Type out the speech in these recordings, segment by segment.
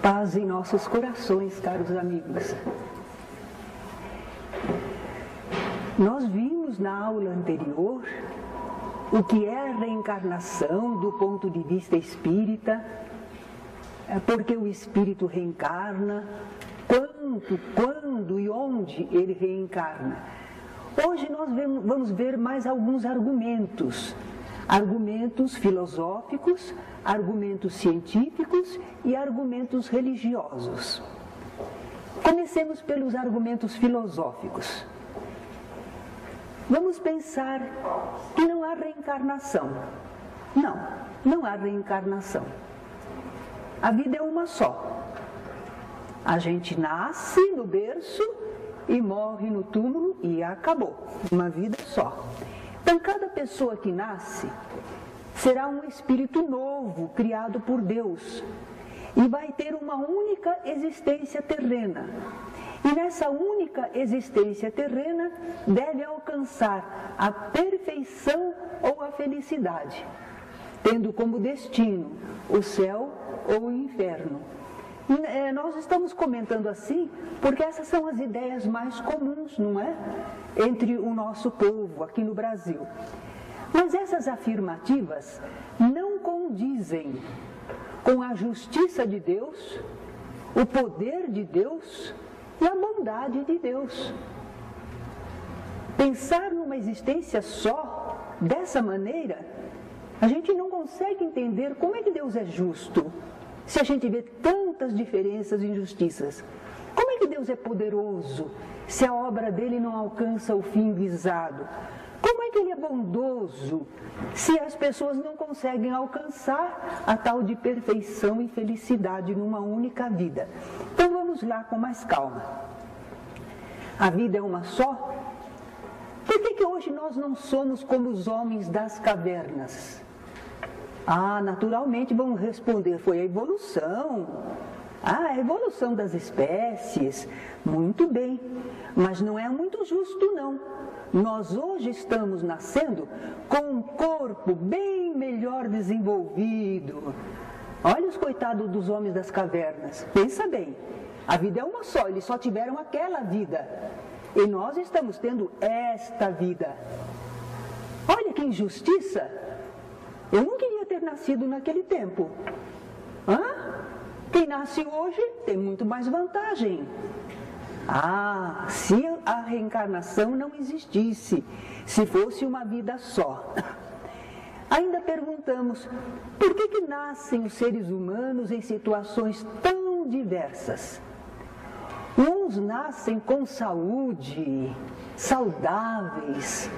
Paz em nossos corações, caros amigos. Nós vimos na aula anterior o que é a reencarnação do ponto de vista espírita, porque o espírito reencarna, quando e onde ele reencarna. Hoje nós vamos ver mais alguns argumentos filosóficos, argumentos científicos e argumentos religiosos. Comecemos pelos argumentos filosóficos. Vamos pensar que não há reencarnação. Não há reencarnação. A vida é uma só. A gente nasce no berço e morre no túmulo e acabou. Uma vida só. Então, cada pessoa que nasce será um espírito novo, criado por Deus, e vai ter uma única existência terrena. E nessa única existência terrena deve alcançar a perfeição ou a felicidade, tendo como destino o céu ou o inferno. Nós estamos comentando assim porque essas são as ideias mais comuns, não é? Entre o nosso povo aqui no Brasil. Mas essas afirmativas não condizem com a justiça de Deus, o poder de Deus e a bondade de Deus. Pensar numa existência só, dessa maneira, a gente não consegue entender como é que Deus é justo, se a gente vê tantas diferenças e injustiças. Como é que Deus é poderoso, se a obra dele não alcança o fim visado? Como é que ele é bondoso, se as pessoas não conseguem alcançar a tal de perfeição e felicidade numa única vida? Então vamos lá com mais calma. A vida é uma só? Por que hoje nós não somos como os homens das cavernas? Naturalmente vamos responder, foi a evolução. A evolução das espécies, muito bem, mas não é muito justo não. Nós hoje estamos nascendo com um corpo bem melhor desenvolvido. Olha os coitados dos homens das cavernas, pensa bem, a vida é uma só, eles só tiveram aquela vida. E nós estamos tendo esta vida. Olha que injustiça! Eu não queria ter nascido naquele tempo. Quem nasce hoje tem muito mais vantagem. Se a reencarnação não existisse, se fosse uma vida só. Ainda perguntamos, por que nascem os seres humanos em situações tão diversas? Uns nascem com saúde, saudáveis,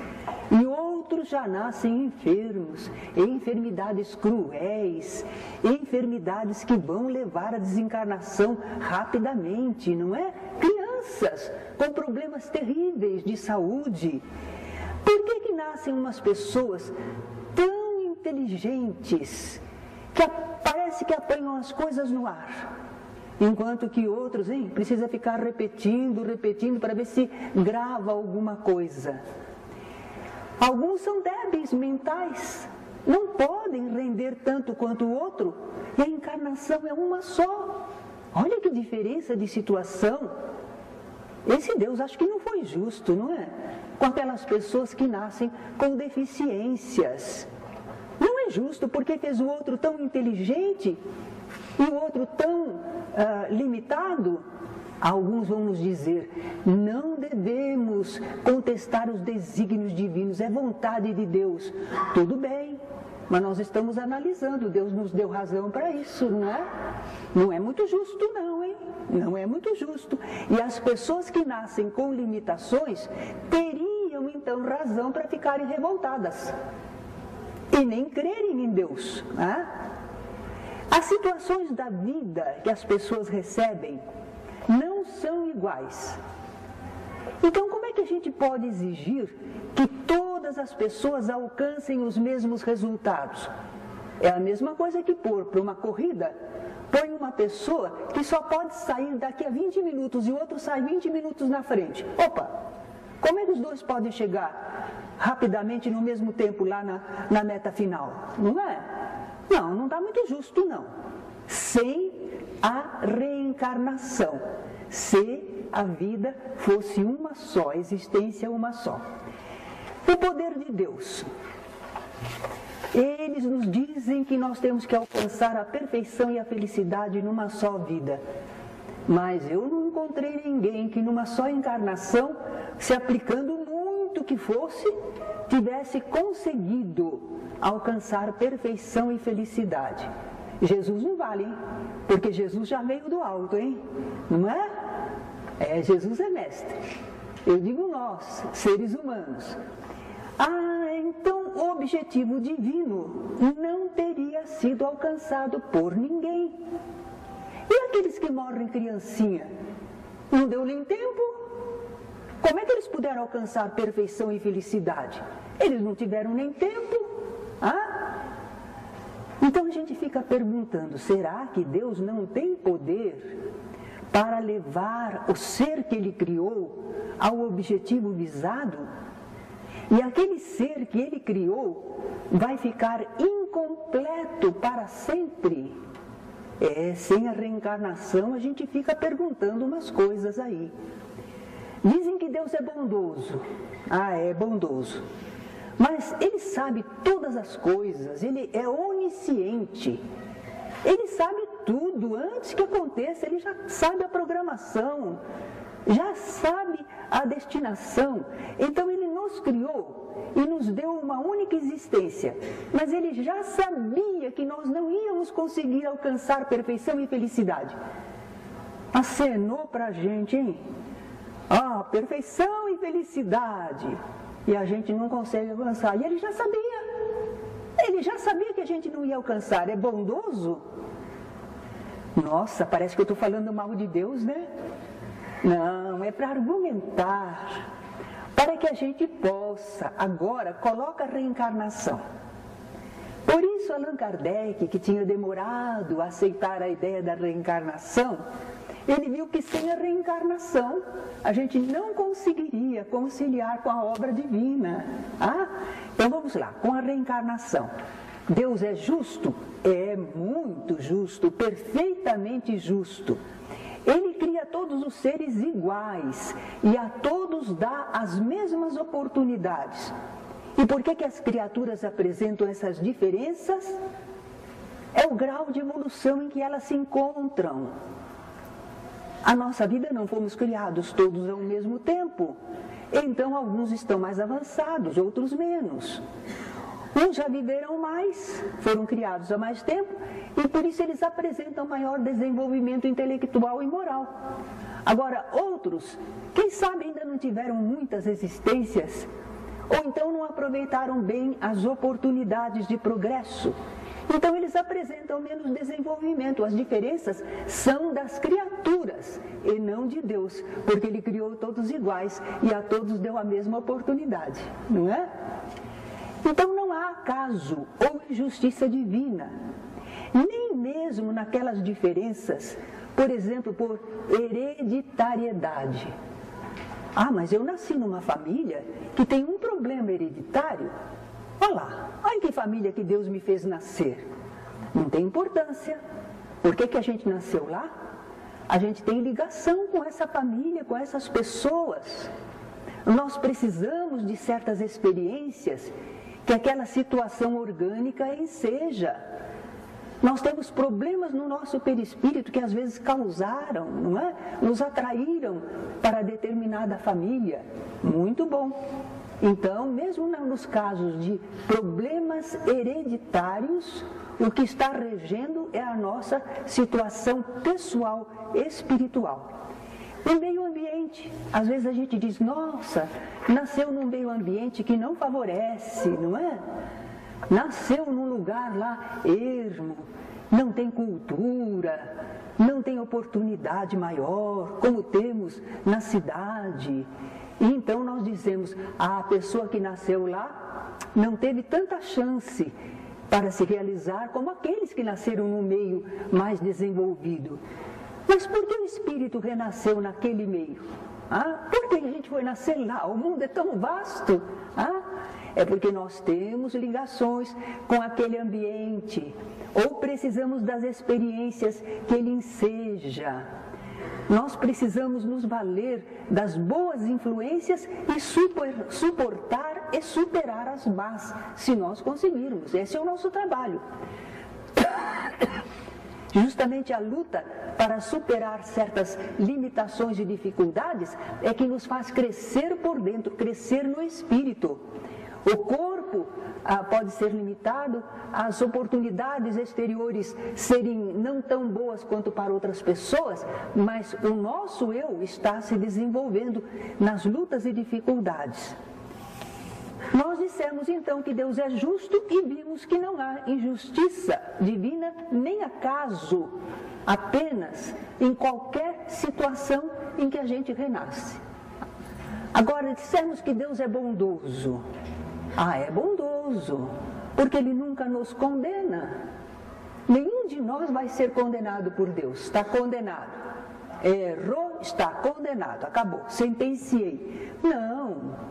e outros já nascem enfermos, enfermidades cruéis, enfermidades que vão levar à desencarnação rapidamente, não é? Crianças com problemas terríveis de saúde. Por que nascem umas pessoas tão inteligentes que parece que apanham as coisas no ar? Enquanto que outros, precisa ficar repetindo para ver se grava alguma coisa. Alguns são débeis mentais, não podem render tanto quanto o outro, e a encarnação é uma só. Olha que diferença de situação. Esse Deus acho que não foi justo, não é? Com aquelas pessoas que nascem com deficiências. Não é justo porque fez o outro tão inteligente e o outro tão limitado. Alguns vão nos dizer, não devemos contestar os desígnios divinos, é vontade de Deus. Tudo bem, mas nós estamos analisando, Deus nos deu razão para isso, não é? Não é muito justo não, Não é muito justo. E as pessoas que nascem com limitações teriam então razão para ficarem revoltadas e nem crerem em Deus, né? As situações da vida que as pessoas recebem não são iguais. Então, como é que a gente pode exigir que todas as pessoas alcancem os mesmos resultados? É a mesma coisa que pôr para uma corrida, põe uma pessoa que só pode sair daqui a 20 minutos e o outro sai 20 minutos na frente. Opa, como é que os dois podem chegar rapidamente no mesmo tempo lá na meta final? Não é? Não dá muito justo não. Sem a reencarnação, se a vida fosse uma só, a existência uma só. O poder de Deus. Eles nos dizem que nós temos que alcançar a perfeição e a felicidade numa só vida. Mas eu não encontrei ninguém que numa só encarnação, se aplicando muito que fosse, tivesse conseguido alcançar perfeição e felicidade. Jesus não vale, hein? Porque Jesus já veio do alto, hein? Não é? Jesus é mestre. Eu digo nós, seres humanos. Então o objetivo divino não teria sido alcançado por ninguém. E aqueles que morrem criancinha? Não deu nem tempo? Como é que eles puderam alcançar perfeição e felicidade? Eles não tiveram nem tempo. Então a gente fica perguntando, será que Deus não tem poder para levar o ser que Ele criou ao objetivo visado? E aquele ser que Ele criou vai ficar incompleto para sempre? Sem a reencarnação a gente fica perguntando umas coisas aí. Dizem que Deus é bondoso. É bondoso. Mas Ele sabe todas as coisas, Ele é onisciente. Ele sabe tudo antes que aconteça, Ele já sabe a programação, já sabe a destinação. Então Ele nos criou e nos deu uma única existência. Mas Ele já sabia que nós não íamos conseguir alcançar perfeição e felicidade. Acenou para a gente, hein? Perfeição e felicidade. E a gente não consegue alcançar. E Ele já sabia. Ele já sabia que a gente não ia alcançar. É bondoso? Nossa, parece que eu estou falando mal de Deus, né? Não, é para argumentar. Para que a gente possa, agora, coloca a reencarnação. Por isso, Allan Kardec, que tinha demorado a aceitar a ideia da reencarnação, ele viu que sem a reencarnação a gente não conseguiria conciliar com a obra divina. Então vamos lá, com a reencarnação. Deus é justo? É muito justo, perfeitamente justo. Ele cria todos os seres iguais e a todos dá as mesmas oportunidades. E por que as criaturas apresentam essas diferenças? É o grau de evolução em que elas se encontram. A nossa vida não fomos criados todos ao mesmo tempo. Então alguns estão mais avançados, outros menos. Uns já viveram mais, foram criados há mais tempo, e por isso eles apresentam maior desenvolvimento intelectual e moral. Agora, outros, quem sabe ainda não tiveram muitas existências, ou então não aproveitaram bem as oportunidades de progresso. Então eles apresentam menos desenvolvimento. As diferenças são das criaturas e não de Deus, porque Ele criou todos iguais e a todos deu a mesma oportunidade, não é? Então não há acaso ou injustiça divina, nem mesmo naquelas diferenças, por exemplo, por hereditariedade. Mas eu nasci numa família que tem um problema hereditário. Olha lá, olha em que família que Deus me fez nascer. Não tem importância. Por que a gente nasceu lá? A gente tem ligação com essa família, com essas pessoas. Nós precisamos de certas experiências que aquela situação orgânica enseja. Nós temos problemas no nosso perispírito que às vezes causaram, não é? Nos atraíram para determinada família. Muito bom. Então, mesmo nos casos de problemas hereditários, o que está regendo é a nossa situação pessoal, espiritual. O meio ambiente, às vezes a gente diz, nossa, nasceu num meio ambiente que não favorece, não é? Nasceu num lugar lá ermo, não tem cultura, não tem oportunidade maior, como temos na cidade. E então nós dizemos, a pessoa que nasceu lá não teve tanta chance para se realizar como aqueles que nasceram num meio mais desenvolvido. Mas por que o espírito renasceu naquele meio? Por que a gente foi nascer lá? O mundo é tão vasto. é porque nós temos ligações com aquele ambiente, ou precisamos das experiências que ele enseja. Nós precisamos nos valer das boas influências e suportar e superar as más, se nós conseguirmos. Esse é o nosso trabalho. Justamente a luta para superar certas limitações e dificuldades é que nos faz crescer por dentro, crescer no espírito. O corpo pode ser limitado, as oportunidades exteriores serem não tão boas quanto para outras pessoas, mas o nosso eu está se desenvolvendo nas lutas e dificuldades. Nós dissemos então que Deus é justo e vimos que não há injustiça divina nem acaso, apenas em qualquer situação em que a gente renasce. Agora, dissemos que Deus é bondoso. É bondoso, porque Ele nunca nos condena. Nenhum de nós vai ser condenado por Deus, está condenado. Errou, está condenado, acabou, sentenciei. Não.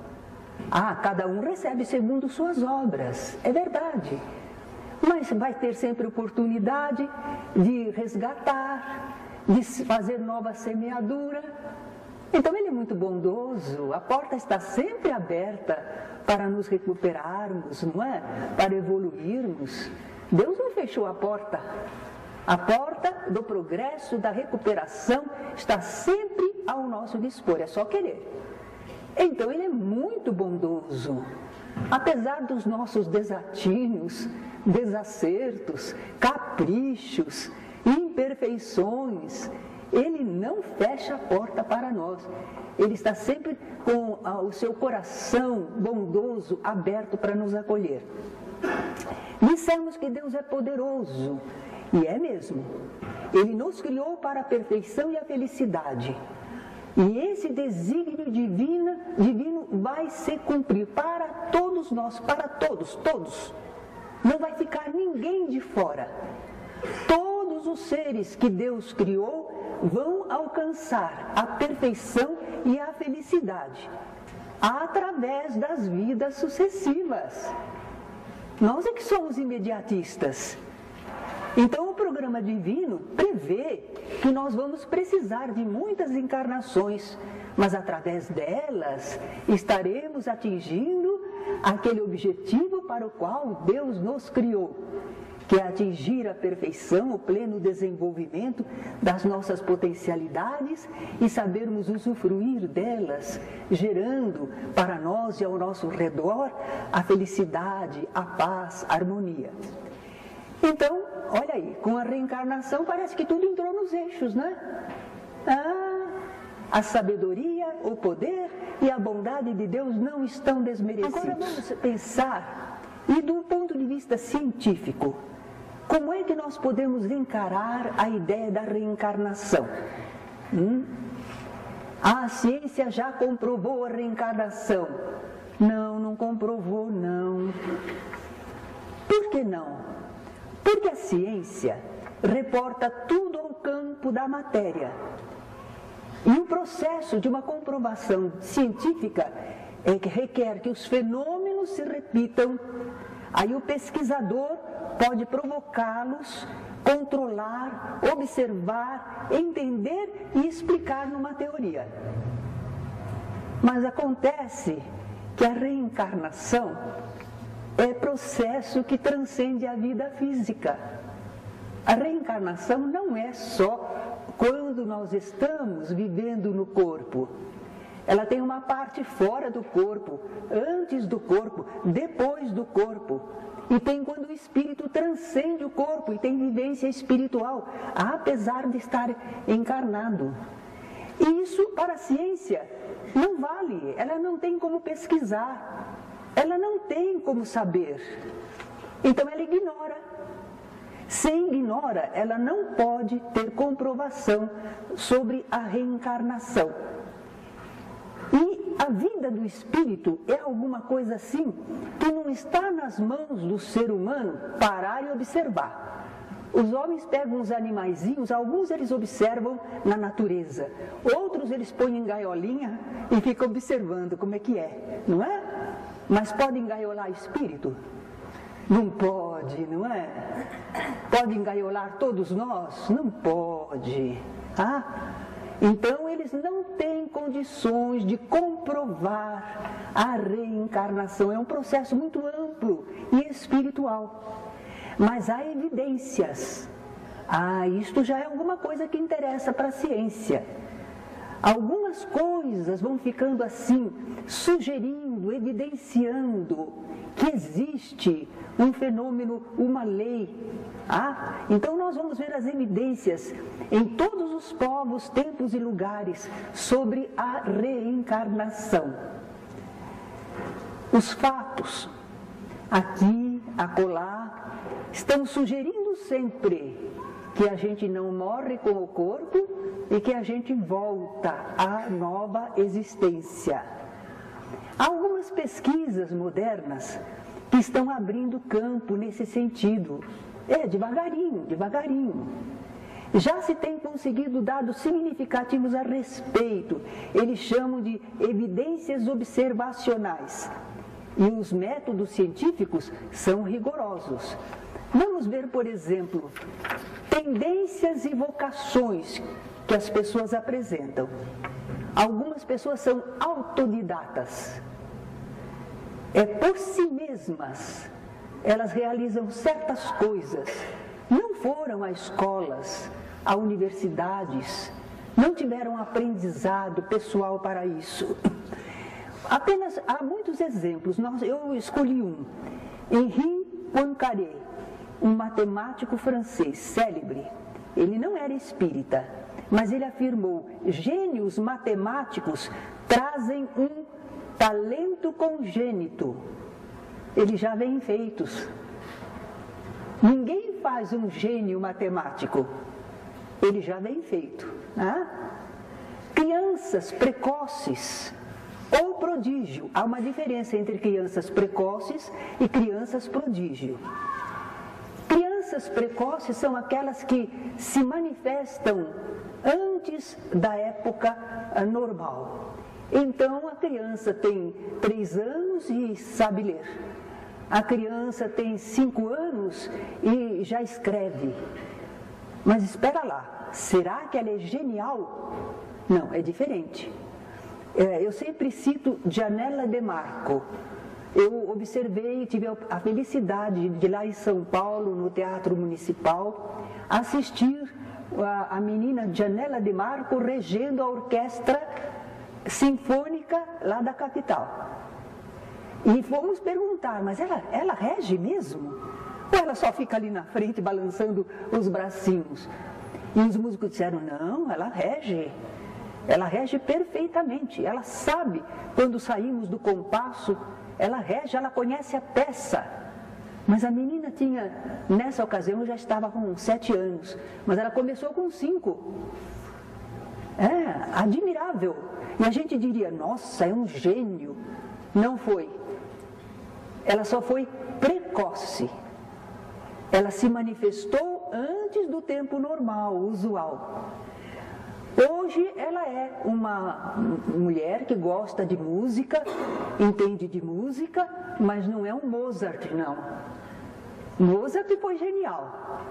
Cada um recebe segundo suas obras, é verdade. Mas vai ter sempre oportunidade de resgatar, de fazer nova semeadura. Então Ele é muito bondoso, a porta está sempre aberta para nos recuperarmos, não é? Para evoluirmos. Deus não fechou a porta. A porta do progresso, da recuperação, está sempre ao nosso dispor, é só querer. Então Ele é muito bondoso. Apesar dos nossos desatinos, desacertos, caprichos, imperfeições, Ele não fecha a porta para nós. Ele está sempre com o seu coração bondoso aberto para nos acolher. Dissemos que Deus é poderoso, e é mesmo. Ele nos criou para a perfeição e a felicidade. E esse desígnio divino vai se cumprir para todos nós, para todos. Não vai ficar ninguém de fora. Todos os seres que Deus criou vão alcançar a perfeição e a felicidade através das vidas sucessivas. Nós é que somos imediatistas. Então o programa divino prevê que nós vamos precisar de muitas encarnações, mas através delas estaremos atingindo aquele objetivo para o qual Deus nos criou, que é atingir a perfeição, o pleno desenvolvimento das nossas potencialidades e sabermos usufruir delas, gerando para nós e ao nosso redor a felicidade, a paz, a harmonia. Então, olha aí, com a reencarnação parece que tudo entrou nos eixos, né? A sabedoria, o poder e a bondade de Deus não estão desmerecidos. Agora vamos pensar, e do ponto de vista científico, como é que nós podemos encarar a ideia da reencarnação? A ciência já comprovou a reencarnação. Não comprovou, não. Por que não? Porque a ciência reporta tudo ao campo da matéria. E o processo de uma comprovação científica requer que os fenômenos se repitam. Aí o pesquisador pode provocá-los, controlar, observar, entender e explicar numa teoria. Mas acontece que a reencarnação é processo que transcende a vida física. A reencarnação não é só quando nós estamos vivendo no corpo. Ela tem uma parte fora do corpo, antes do corpo, depois do corpo. E tem quando o espírito transcende o corpo e tem vivência espiritual, apesar de estar encarnado. E isso para a ciência não vale, ela não tem como pesquisar. Ela não tem como saber, então ela ignora. Se ignora, ela não pode ter comprovação sobre a reencarnação. E a vida do espírito é alguma coisa assim que não está nas mãos do ser humano parar e observar. Os homens pegam uns animaizinhos, alguns eles observam na natureza, outros eles põem em gaiolinha e ficam observando como é que é, não é? Mas pode engaiolar espírito? Não pode, não é? Pode engaiolar todos nós? Não pode. Então eles não têm condições de comprovar a reencarnação. É um processo muito amplo e espiritual. Mas há evidências. Isto já é alguma coisa que interessa para a ciência. Algumas coisas vão ficando assim, sugerindo, evidenciando que existe um fenômeno, uma lei. Então nós vamos ver as evidências em todos os povos, tempos e lugares sobre a reencarnação. Os fatos, aqui, acolá, estão sugerindo sempre que a gente não morre com o corpo e que a gente volta à nova existência. Há algumas pesquisas modernas que estão abrindo campo nesse sentido. Devagarinho, devagarinho. Já se tem conseguido dados significativos a respeito. Eles chamam de evidências observacionais. E os métodos científicos são rigorosos. Vamos ver, por exemplo, tendências e vocações que as pessoas apresentam. Algumas pessoas são autodidatas. Por si mesmas, elas realizam certas coisas. Não foram a escolas, a universidades, não tiveram aprendizado pessoal para isso. Apenas há muitos exemplos. Eu escolhi um. Henri Poincaré, um matemático francês célebre. Ele não era espírita, mas ele afirmou: gênios matemáticos trazem um talento congênito. Eles já vêm feitos. Ninguém faz um gênio matemático. Ele já vem feito. Crianças precoces ou prodígio. Há uma diferença entre crianças precoces e crianças prodígio. Crianças precoces são aquelas que se manifestam antes da época normal. Então a criança tem 3 anos e sabe ler. A criança tem 5 anos e já escreve. Mas espera lá, será que ela é genial? Não, é diferente. Eu sempre cito Gianella De Marco. Eu observei, tive a felicidade de ir lá em São Paulo, no Teatro Municipal, assistir a menina Gianella De Marco regendo a orquestra sinfônica lá da capital. E fomos perguntar, mas ela rege mesmo? Ou ela só fica ali na frente balançando os bracinhos? E os músicos disseram, não, ela rege. Ela rege perfeitamente. Ela sabe quando saímos do compasso, ela rege, ela conhece a peça. Mas a menina tinha, nessa ocasião, já estava com 7 anos, mas ela começou com 5. Admirável. E a gente diria, nossa, é um gênio. Não foi. Ela só foi precoce. Ela se manifestou antes do tempo normal, usual. Hoje ela é uma mulher que gosta de música, entende de música, mas não é um Mozart, não. Mozart foi genial.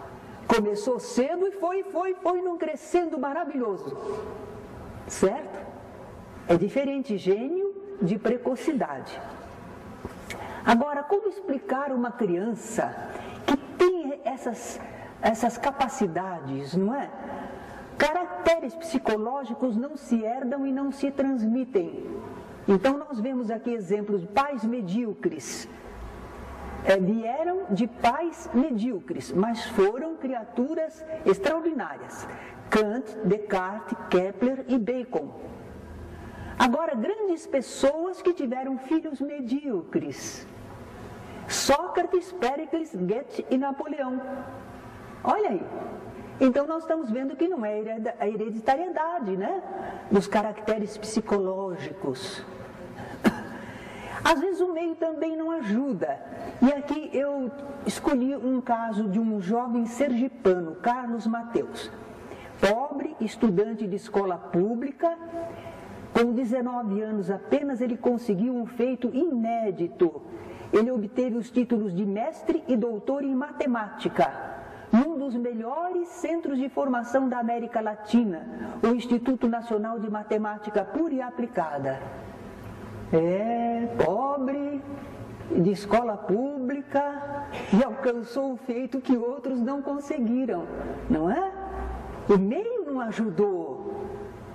Começou cedo e foi num crescendo maravilhoso. Certo? É diferente gênio de precocidade. Agora, como explicar uma criança que tem essas capacidades, não é? Caracteres psicológicos não se herdam e não se transmitem. Então nós vemos aqui exemplos de pais medíocres. Vieram de pais medíocres, mas foram criaturas extraordinárias. Kant, Descartes, Kepler e Bacon. Agora, grandes pessoas que tiveram filhos medíocres. Sócrates, Péricles, Goethe e Napoleão. Olha aí. Então nós estamos vendo que não é a hereditariedade, né? Dos caracteres psicológicos. Às vezes o meio também não ajuda. E aqui eu escolhi um caso de um jovem sergipano, Carlos Mateus. Pobre, estudante de escola pública, Com 19 anos apenas, ele conseguiu um feito inédito. Ele obteve os títulos de mestre e doutor em matemática, num dos melhores centros de formação da América Latina, o Instituto Nacional de Matemática Pura e Aplicada. Pobre, de escola pública, e alcançou um feito que outros não conseguiram, não é? O meio não ajudou,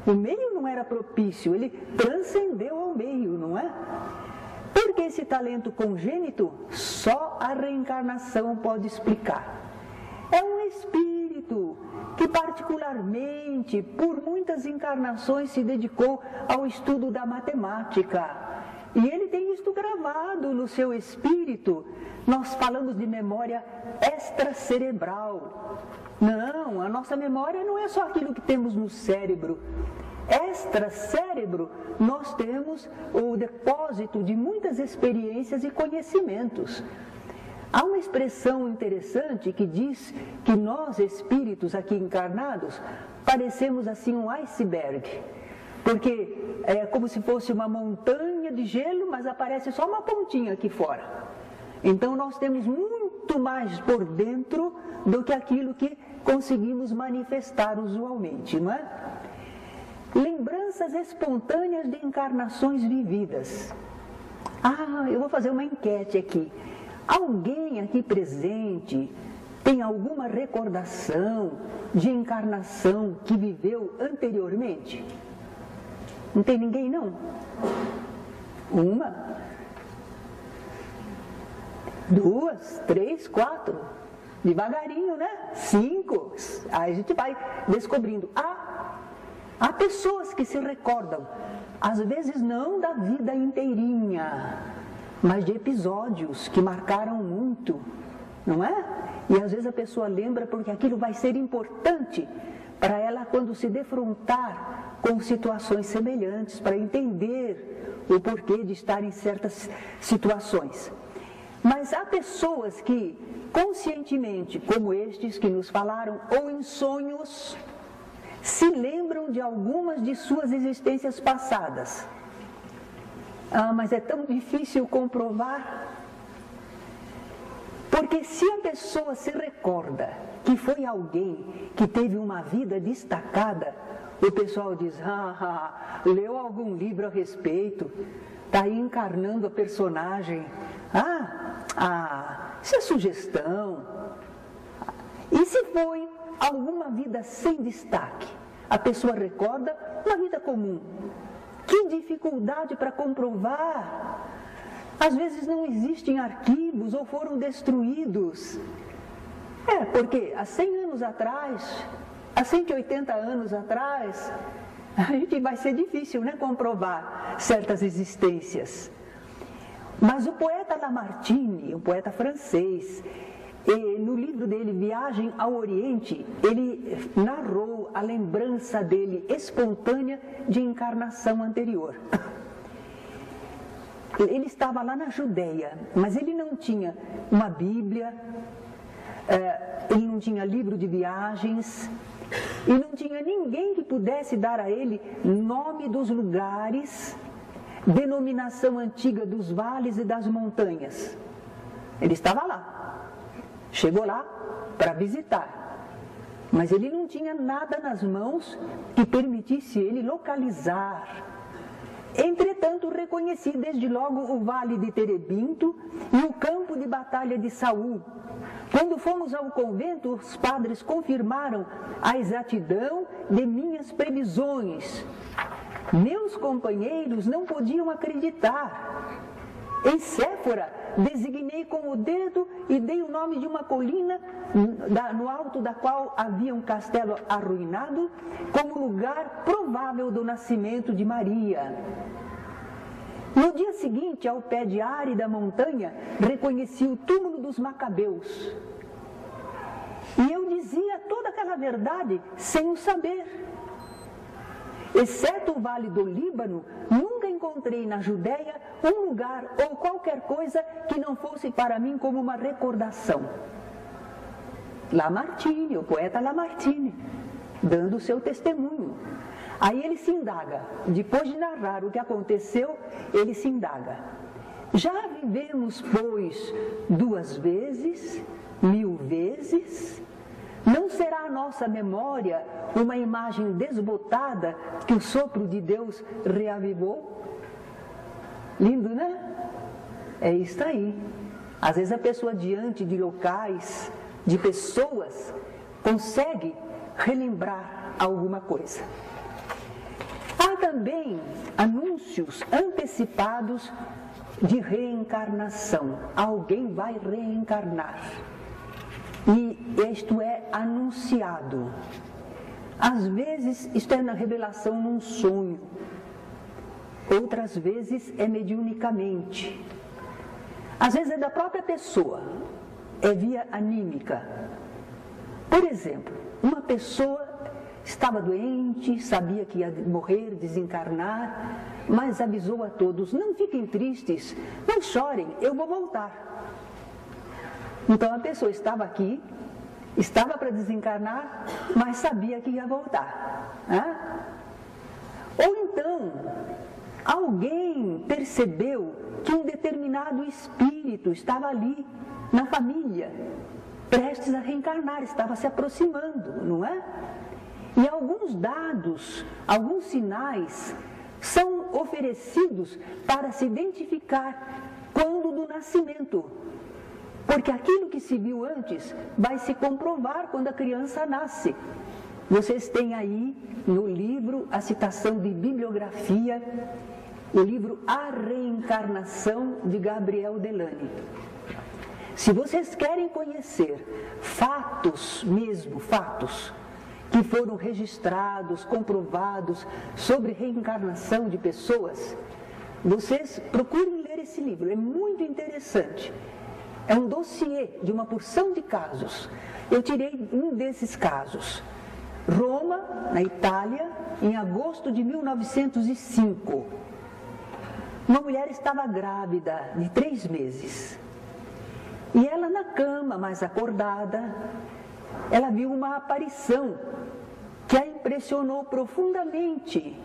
o meio não era propício, ele transcendeu ao meio, não é? Porque esse talento congênito só a reencarnação pode explicar. É um espírito que particularmente, por muitas encarnações, se dedicou ao estudo da matemática. E ele tem isto gravado no seu espírito. Nós falamos de memória extracerebral. Não, a nossa memória não é só aquilo que temos no cérebro. Extracérebro, nós temos o depósito de muitas experiências e conhecimentos. Há uma expressão interessante que diz que nós, espíritos aqui encarnados, parecemos assim um iceberg. Porque é como se fosse uma montanha de gelo, mas aparece só uma pontinha aqui fora. Então nós temos muito mais por dentro do que aquilo que conseguimos manifestar usualmente, não é? Lembranças espontâneas de encarnações vividas. Eu vou fazer uma enquete aqui. Alguém aqui presente tem alguma recordação de encarnação que viveu anteriormente? Não tem ninguém, não? Uma, duas, três, quatro. Devagarinho, né? 5. Aí a gente vai descobrindo. Há pessoas que se recordam, às vezes não da vida inteirinha, mas de episódios que marcaram muito, não é? E às vezes a pessoa lembra porque aquilo vai ser importante para ela quando se defrontar com situações semelhantes, para entender o porquê de estar em certas situações. Mas há pessoas que, conscientemente, como estes que nos falaram, ou em sonhos, se lembram de algumas de suas existências passadas. Mas é tão difícil comprovar. Porque se a pessoa se recorda que foi alguém que teve uma vida destacada, o pessoal diz, leu algum livro a respeito, está aí encarnando a personagem. Isso é sugestão. E se foi alguma vida sem destaque? A pessoa recorda uma vida comum. Que dificuldade para comprovar. Às vezes não existem arquivos ou foram destruídos. Porque há 100 anos atrás, há 180 anos atrás, a gente vai ser difícil, né, comprovar certas existências. Mas o poeta Lamartine, um poeta francês, no livro dele, Viagem ao Oriente, ele narrou a lembrança dele espontânea de encarnação anterior. Ele estava lá na Judéia, mas ele não tinha uma Bíblia, ele não tinha livro de viagens, e não tinha ninguém que pudesse dar a ele nome dos lugares, denominação antiga dos vales e das montanhas. Ele estava lá, chegou lá para visitar, mas ele não tinha nada nas mãos que permitisse ele localizar. Entretanto, reconheci desde logo o vale de Terebinto e o campo de batalha de Saul. Quando fomos ao convento, os padres confirmaram a exatidão de minhas previsões. Meus companheiros não podiam acreditar. Em Séfora, designei com o dedo e dei o nome de uma colina no alto da qual havia um castelo arruinado, como lugar provável do nascimento de Maria. No dia seguinte, ao pé de árida montanha, reconheci o túmulo dos Macabeus. E eu dizia toda aquela verdade sem o saber. Exceto o Vale do Líbano, nunca encontrei na Judéia um lugar ou qualquer coisa que não fosse para mim como uma recordação. Lamartine, o poeta Lamartine, dando o seu testemunho. Aí ele se indaga, depois de narrar o que aconteceu, ele se indaga. Já vivemos, pois, 2 vezes, 1000 vezes? Não será a nossa memória uma imagem desbotada que o sopro de Deus reavivou? Lindo, né? É isso aí. Às vezes a pessoa diante de locais, de pessoas, consegue relembrar alguma coisa. Há também anúncios antecipados de reencarnação. Alguém vai reencarnar. E isto é anunciado. Às vezes isto é na revelação num sonho. Outras vezes é mediunicamente. Às vezes é da própria pessoa. É via anímica. Por exemplo, uma pessoa estava doente, sabia que ia morrer, desencarnar, mas avisou a todos: não fiquem tristes, não chorem, eu vou voltar. Então a pessoa estava aqui, estava para desencarnar, mas sabia que ia voltar. Ou então, alguém percebeu que um determinado espírito estava ali, na família, prestes a reencarnar, estava se aproximando, não é? E alguns dados, alguns sinais são oferecidos para se identificar quando do nascimento. Porque aquilo que se viu antes vai se comprovar quando a criança nasce. Vocês têm aí no livro a citação de bibliografia, o livro A Reencarnação de Gabriel Delany. Se vocês querem conhecer fatos mesmo, fatos que foram registrados, comprovados sobre reencarnação de pessoas, vocês procurem ler esse livro, é muito interessante. É um dossiê de uma porção de casos. Eu tirei um desses casos. Roma, na Itália, em agosto de 1905. Uma mulher estava grávida de 3 meses. E ela na cama, mais acordada, ela viu uma aparição que a impressionou profundamente.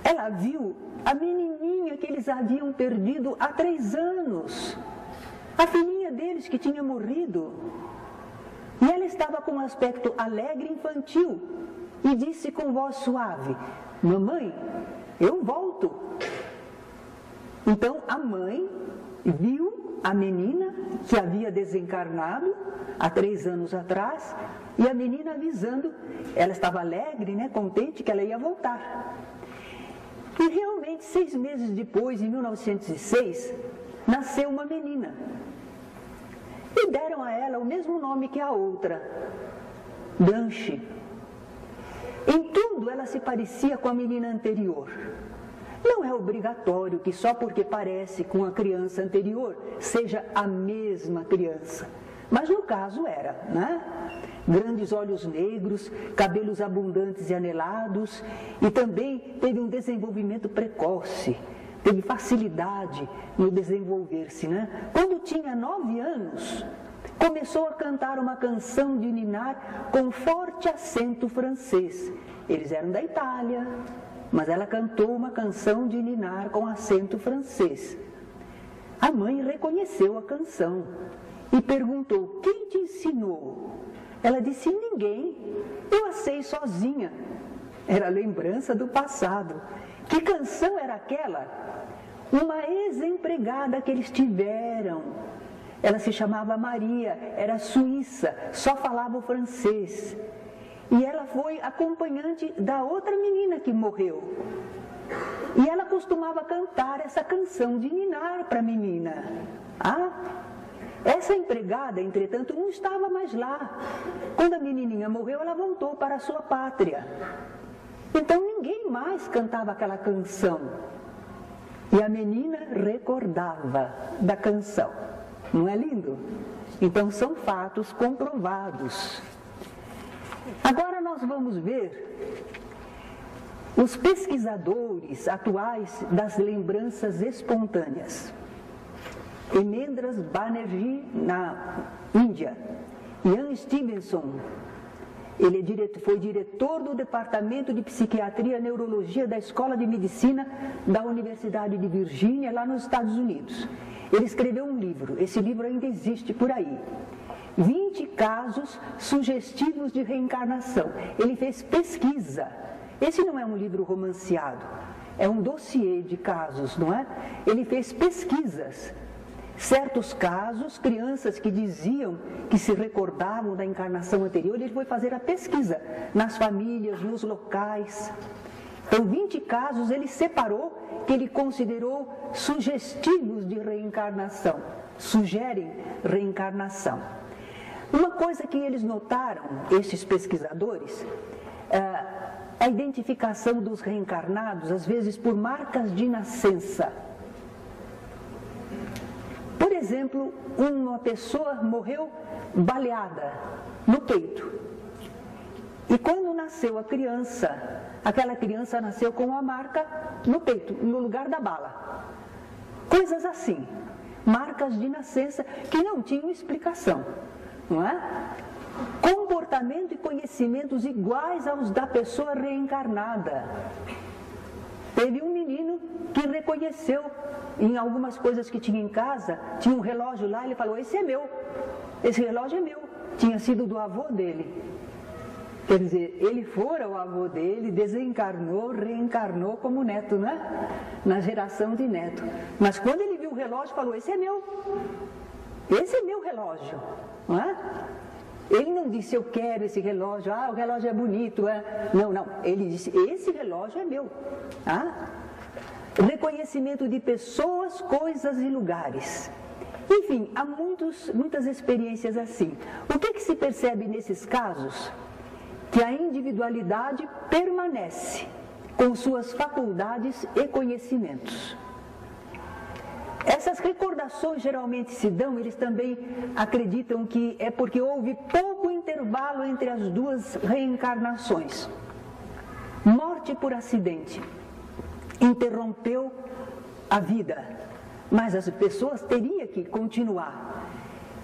Ela viu a menininha que eles haviam perdido há 3 anos. A filhinha deles que tinha morrido. E ela estava com um aspecto alegre e infantil e disse com voz suave: mamãe, eu volto. Então a mãe viu a menina que havia desencarnado há 3 anos atrás e a menina avisando, ela estava alegre, né, contente que ela ia voltar. E realmente 6 meses depois, em 1906, nasceu uma menina. E deram a ela o mesmo nome que a outra, Blanche. Em tudo ela se parecia com a menina anterior. Não é obrigatório que só porque parece com a criança anterior, seja a mesma criança. Mas no caso era, né? Grandes olhos negros, cabelos abundantes e anelados, e também teve um desenvolvimento precoce. Teve facilidade no desenvolver-se, né? Quando tinha 9 anos, começou a cantar uma canção de ninar com forte acento francês. Eles eram da Itália, mas ela cantou uma canção de ninar com acento francês. A mãe reconheceu a canção e perguntou: quem te ensinou? Ela disse: ninguém, eu a sei sozinha. Era lembrança do passado. Que canção era aquela? Uma ex-empregada que eles tiveram. Ela se chamava Maria, era suíça, só falava o francês. E ela foi acompanhante da outra menina que morreu. E ela costumava cantar essa canção de ninar para a menina. Essa empregada, entretanto, não estava mais lá. Quando a menininha morreu, ela voltou para a sua pátria. Então ninguém mais cantava aquela canção. E a menina recordava da canção. Não é lindo? Então são fatos comprovados. Agora nós vamos ver os pesquisadores atuais das lembranças espontâneas. Emendras Banerjee, na Índia, Ian Stevenson, Ele foi diretor do Departamento de Psiquiatria e Neurologia da Escola de Medicina da Universidade de Virgínia, lá nos Estados Unidos. Ele escreveu um livro, esse livro ainda existe por aí. 20 casos sugestivos de reencarnação. Ele fez pesquisa. Esse não é um livro romanceado, é um dossiê de casos, não é? Ele fez pesquisas. Certos casos, crianças que diziam que se recordavam da encarnação anterior, ele foi fazer a pesquisa nas famílias, nos locais. Então, 20 casos ele separou, que ele considerou sugestivos de reencarnação, sugerem reencarnação. Uma coisa que eles notaram, esses pesquisadores, a identificação dos reencarnados, às vezes por marcas de nascença. Por exemplo, uma pessoa morreu baleada no peito. E quando nasceu a criança, aquela criança nasceu com uma marca no peito, no lugar da bala. Coisas assim, marcas de nascença que não tinham explicação, não é? Comportamento e conhecimentos iguais aos da pessoa reencarnada. Teve um menino que reconheceu em algumas coisas que tinha em casa, tinha um relógio lá, ele falou, esse é meu, esse relógio é meu, tinha sido do avô dele. Quer dizer, ele fora o avô dele, desencarnou, reencarnou como neto, né? Na geração de neto. Mas quando ele viu o relógio, falou, esse é meu relógio, não é? Ele não disse, eu quero esse relógio, o relógio é bonito, Não, ele disse, esse relógio é meu, Reconhecimento de pessoas, coisas e lugares. Enfim, há muitas experiências assim. O que se percebe nesses casos? Que a individualidade permanece com suas faculdades e conhecimentos. Essas recordações geralmente se dão, eles também acreditam que é porque houve pouco intervalo entre as duas reencarnações. Morte por acidente interrompeu a vida, mas as pessoas teriam que continuar.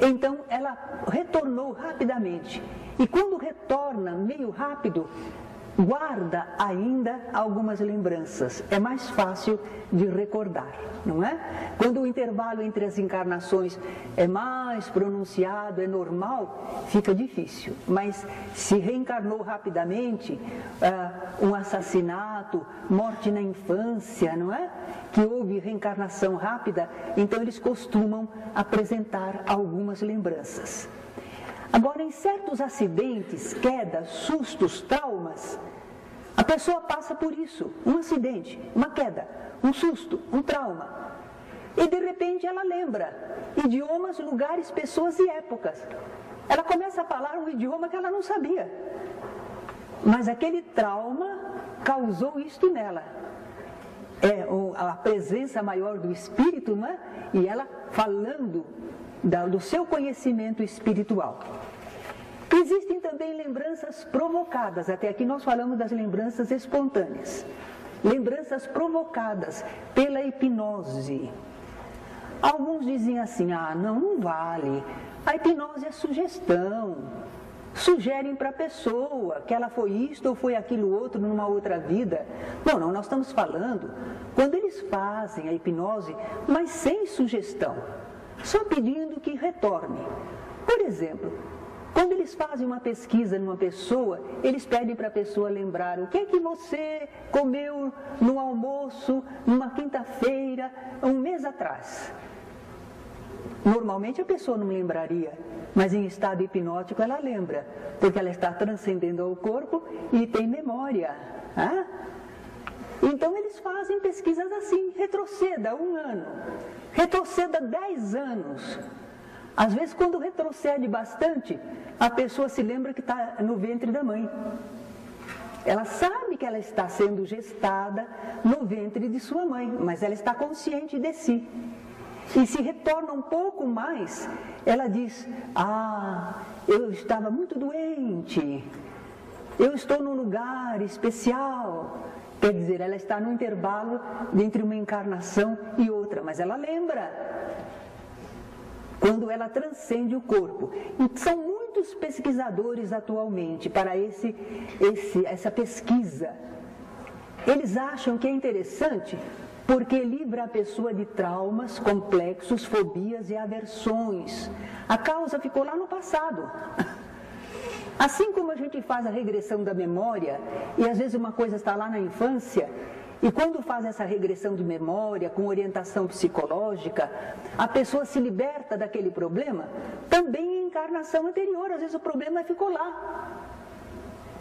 Então ela retornou rapidamente. E quando retorna meio rápido, guarda ainda algumas lembranças. É mais fácil de recordar, não é? Quando o intervalo entre as encarnações é mais pronunciado, é normal, fica difícil. Mas se reencarnou rapidamente, um assassinato, morte na infância, não é? Que houve reencarnação rápida, então eles costumam apresentar algumas lembranças. Agora, em certos acidentes, quedas, sustos, traumas, a pessoa passa por isso, um acidente, uma queda, um susto, um trauma. E de repente ela lembra idiomas, lugares, pessoas e épocas. Ela começa a falar um idioma que ela não sabia. Mas aquele trauma causou isto nela. É a presença maior do espírito, não é? E ela falando do seu conhecimento espiritual. Existem também lembranças provocadas, até aqui nós falamos das lembranças espontâneas. Lembranças provocadas pela hipnose. Alguns dizem assim, não vale, a hipnose é sugestão. Sugerem para a pessoa que ela foi isto ou foi aquilo outro numa outra vida. Não, nós estamos falando quando eles fazem a hipnose, mas sem sugestão. Só pedindo que retorne. Por exemplo, quando eles fazem uma pesquisa numa pessoa, eles pedem para a pessoa lembrar o que é que você comeu no almoço, numa quinta-feira, um mês atrás. Normalmente a pessoa não lembraria, mas em estado hipnótico ela lembra, porque ela está transcendendo ao corpo e tem memória. Então eles fazem pesquisas assim, retroceda 1 ano, retroceda 10 anos. Às vezes quando retrocede bastante, a pessoa se lembra que está no ventre da mãe. Ela sabe que ela está sendo gestada no ventre de sua mãe, mas ela está consciente de si. E se retorna um pouco mais, ela diz, eu estava muito doente, eu estou num lugar especial. Quer dizer, ela está no intervalo entre uma encarnação e outra, mas ela lembra quando ela transcende o corpo. E são muitos pesquisadores atualmente para essa pesquisa. Eles acham que é interessante porque livra a pessoa de traumas, complexos, fobias e aversões. A causa ficou lá no passado. Assim como a gente faz a regressão da memória, e às vezes uma coisa está lá na infância, e quando faz essa regressão de memória, com orientação psicológica, a pessoa se liberta daquele problema, também em encarnação anterior, às vezes o problema ficou lá.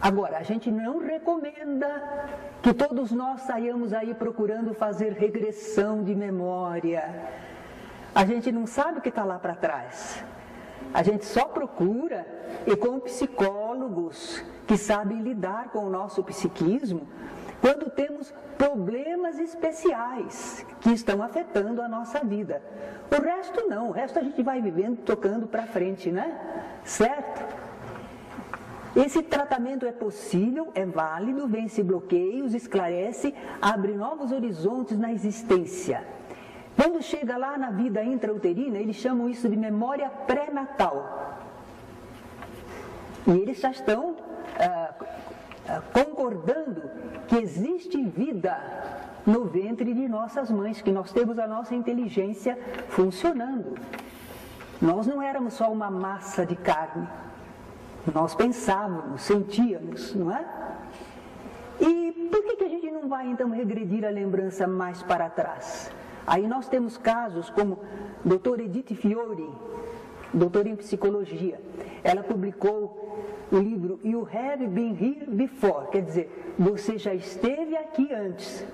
Agora, a gente não recomenda que todos nós saiamos aí procurando fazer regressão de memória. A gente não sabe o que está lá para trás. A gente só procura, e com psicólogos que sabem lidar com o nosso psiquismo, quando temos problemas especiais que estão afetando a nossa vida. O resto não, o resto a gente vai vivendo, tocando para frente, né? Certo? Esse tratamento é possível, é válido, vence bloqueios, esclarece, abre novos horizontes na existência. Quando chega lá na vida intrauterina, eles chamam isso de memória pré-natal. E eles já estão concordando que existe vida no ventre de nossas mães, que nós temos a nossa inteligência funcionando. Nós não éramos só uma massa de carne. Nós pensávamos, sentíamos, não é? E por que a gente não vai então regredir a lembrança mais para trás? Aí nós temos casos como a doutora Edith Fiore, doutora em psicologia. Ela publicou o livro You Have Been Here Before, quer dizer, você já esteve aqui antes.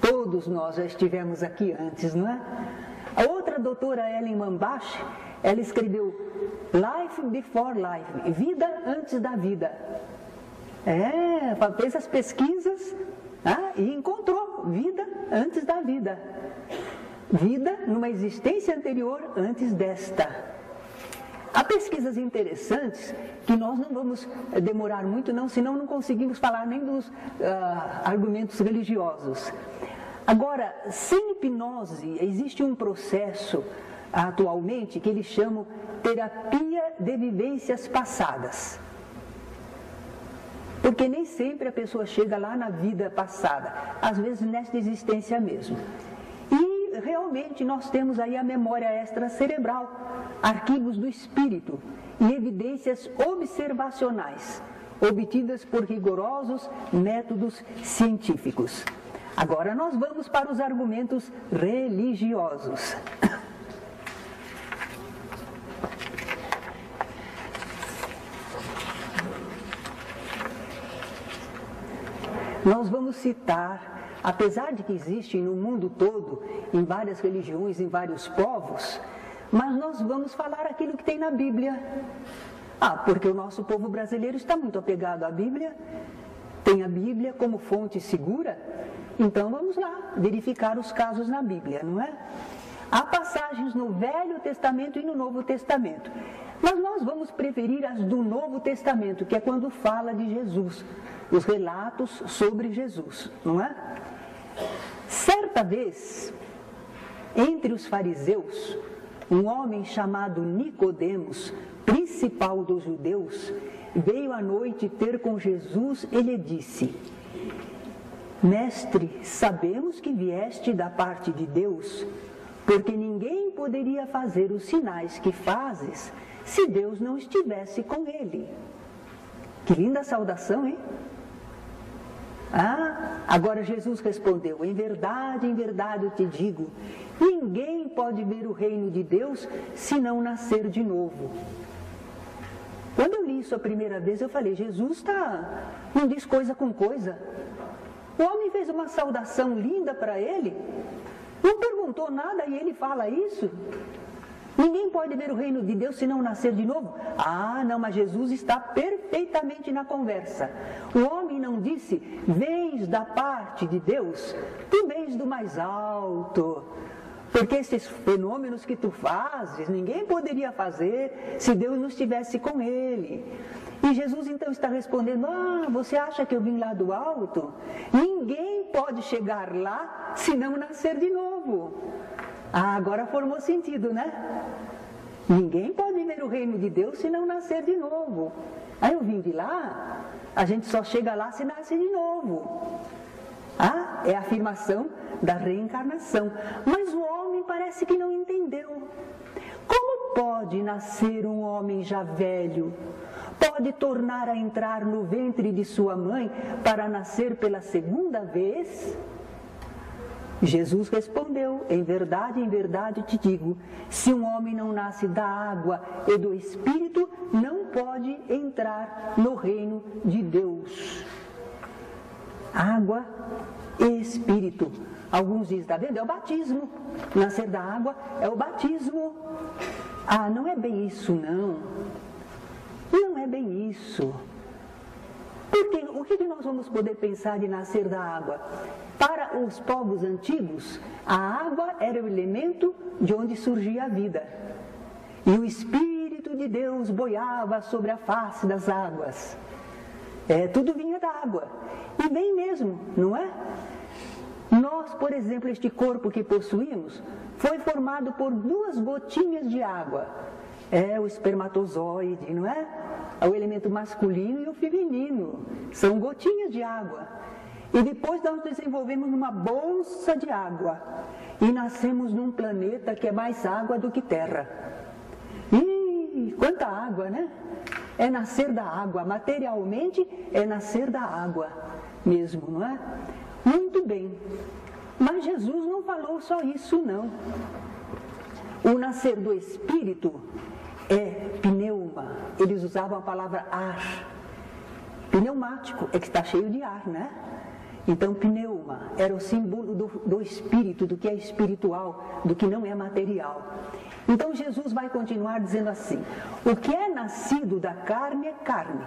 Todos nós já estivemos aqui antes, não é? A outra doutora Ellen Mambash, ela escreveu Life Before Life, vida antes da vida. Fez as pesquisas e encontrou vida antes da vida. Vida numa existência anterior antes desta. Há pesquisas interessantes que nós não vamos demorar muito não, senão não conseguimos falar nem dos argumentos religiosos. Agora, sem hipnose, existe um processo atualmente que eles chamam terapia de vivências passadas. Porque nem sempre a pessoa chega lá na vida passada, às vezes nesta existência mesmo. E realmente nós temos aí a memória extracerebral, arquivos do espírito e evidências observacionais, obtidas por rigorosos métodos científicos. Agora nós vamos para os argumentos religiosos. Nós vamos citar, apesar de que existem no mundo todo, em várias religiões, em vários povos, mas nós vamos falar aquilo que tem na Bíblia. Porque o nosso povo brasileiro está muito apegado à Bíblia, tem a Bíblia como fonte segura, então vamos lá verificar os casos na Bíblia, não é? Há passagens no Velho Testamento e no Novo Testamento, mas nós vamos preferir as do Novo Testamento, que é quando fala de Jesus, os relatos sobre Jesus, não é? Certa vez, entre os fariseus, um homem chamado Nicodemos, principal dos judeus, veio à noite ter com Jesus e lhe disse: Mestre, sabemos que vieste da parte de Deus, porque ninguém poderia fazer os sinais que fazes se Deus não estivesse com ele. Que linda saudação, hein? Agora Jesus respondeu: em verdade eu te digo, ninguém pode ver o reino de Deus se não nascer de novo. Quando eu li isso a primeira vez, eu falei: Jesus não diz coisa com coisa. O homem fez uma saudação linda para ele, não perguntou nada e ele fala isso. Ninguém pode ver o reino de Deus se não nascer de novo. Não, mas Jesus está perfeitamente na conversa. O homem não disse: vens da parte de Deus, tu vens do mais alto. Porque esses fenômenos que tu fazes, ninguém poderia fazer se Deus não estivesse com ele. E Jesus então está respondendo: você acha que eu vim lá do alto? Ninguém pode chegar lá se não nascer de novo. Agora formou sentido, né? Ninguém pode ver o reino de Deus se não nascer de novo. Aí eu vim de lá, a gente só chega lá se nasce de novo. É a afirmação da reencarnação. Mas o homem parece que não entendeu. Como pode nascer um homem já velho? Pode tornar a entrar no ventre de sua mãe para nascer pela segunda vez? Jesus respondeu: em verdade te digo, se um homem não nasce da água e do Espírito, não pode entrar no reino de Deus. Água e Espírito. Alguns dizem, está vendo? É o batismo. Nascer da água é o batismo. Não é bem isso, não. Não é bem isso. Porque o que nós vamos poder pensar de nascer da água? Para os povos antigos, a água era o elemento de onde surgia a vida. E o Espírito de Deus boiava sobre a face das águas. Tudo vinha da água. E bem mesmo, não é? Nós, por exemplo, este corpo que possuímos, foi formado por 2 gotinhas de água. O espermatozoide, não é? É o elemento masculino e o feminino. São gotinhas de água. E depois nós desenvolvemos uma bolsa de água. E nascemos num planeta que é mais água do que terra. Quanta água, né? É nascer da água. Materialmente é nascer da água mesmo, não é? Muito bem. Mas Jesus não falou só isso, não. O nascer do Espírito é pneuma. Eles usavam a palavra ar. Pneumático é que está cheio de ar, né? Então, pneuma era o símbolo do Espírito, do que é espiritual, do que não é material. Então, Jesus vai continuar dizendo assim: o que é nascido da carne é carne.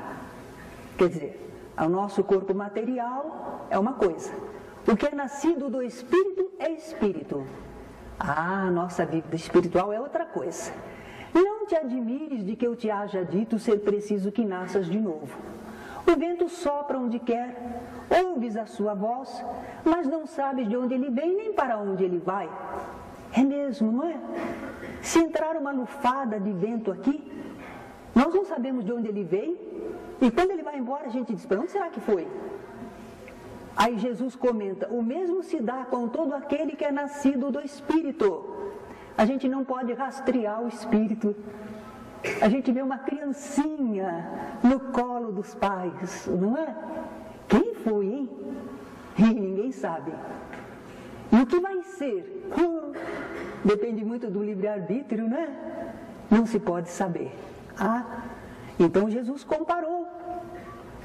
Quer dizer, o nosso corpo material é uma coisa. O que é nascido do Espírito é Espírito. A nossa vida espiritual é outra coisa. Não te admires de que eu te haja dito ser preciso que nasças de novo. O vento sopra onde quer, ouves a sua voz, mas não sabes de onde ele vem nem para onde ele vai. É mesmo, não é? Se entrar uma lufada de vento aqui, nós não sabemos de onde ele vem, e quando ele vai embora a gente diz, para onde será que foi? Aí Jesus comenta, o mesmo se dá com todo aquele que é nascido do Espírito. A gente não pode rastrear o Espírito. A gente vê uma criancinha no colo dos pais, não é? Quem foi, hein? E ninguém sabe. E o que vai ser? Depende muito do livre-arbítrio, né? Não se pode saber. Então Jesus comparou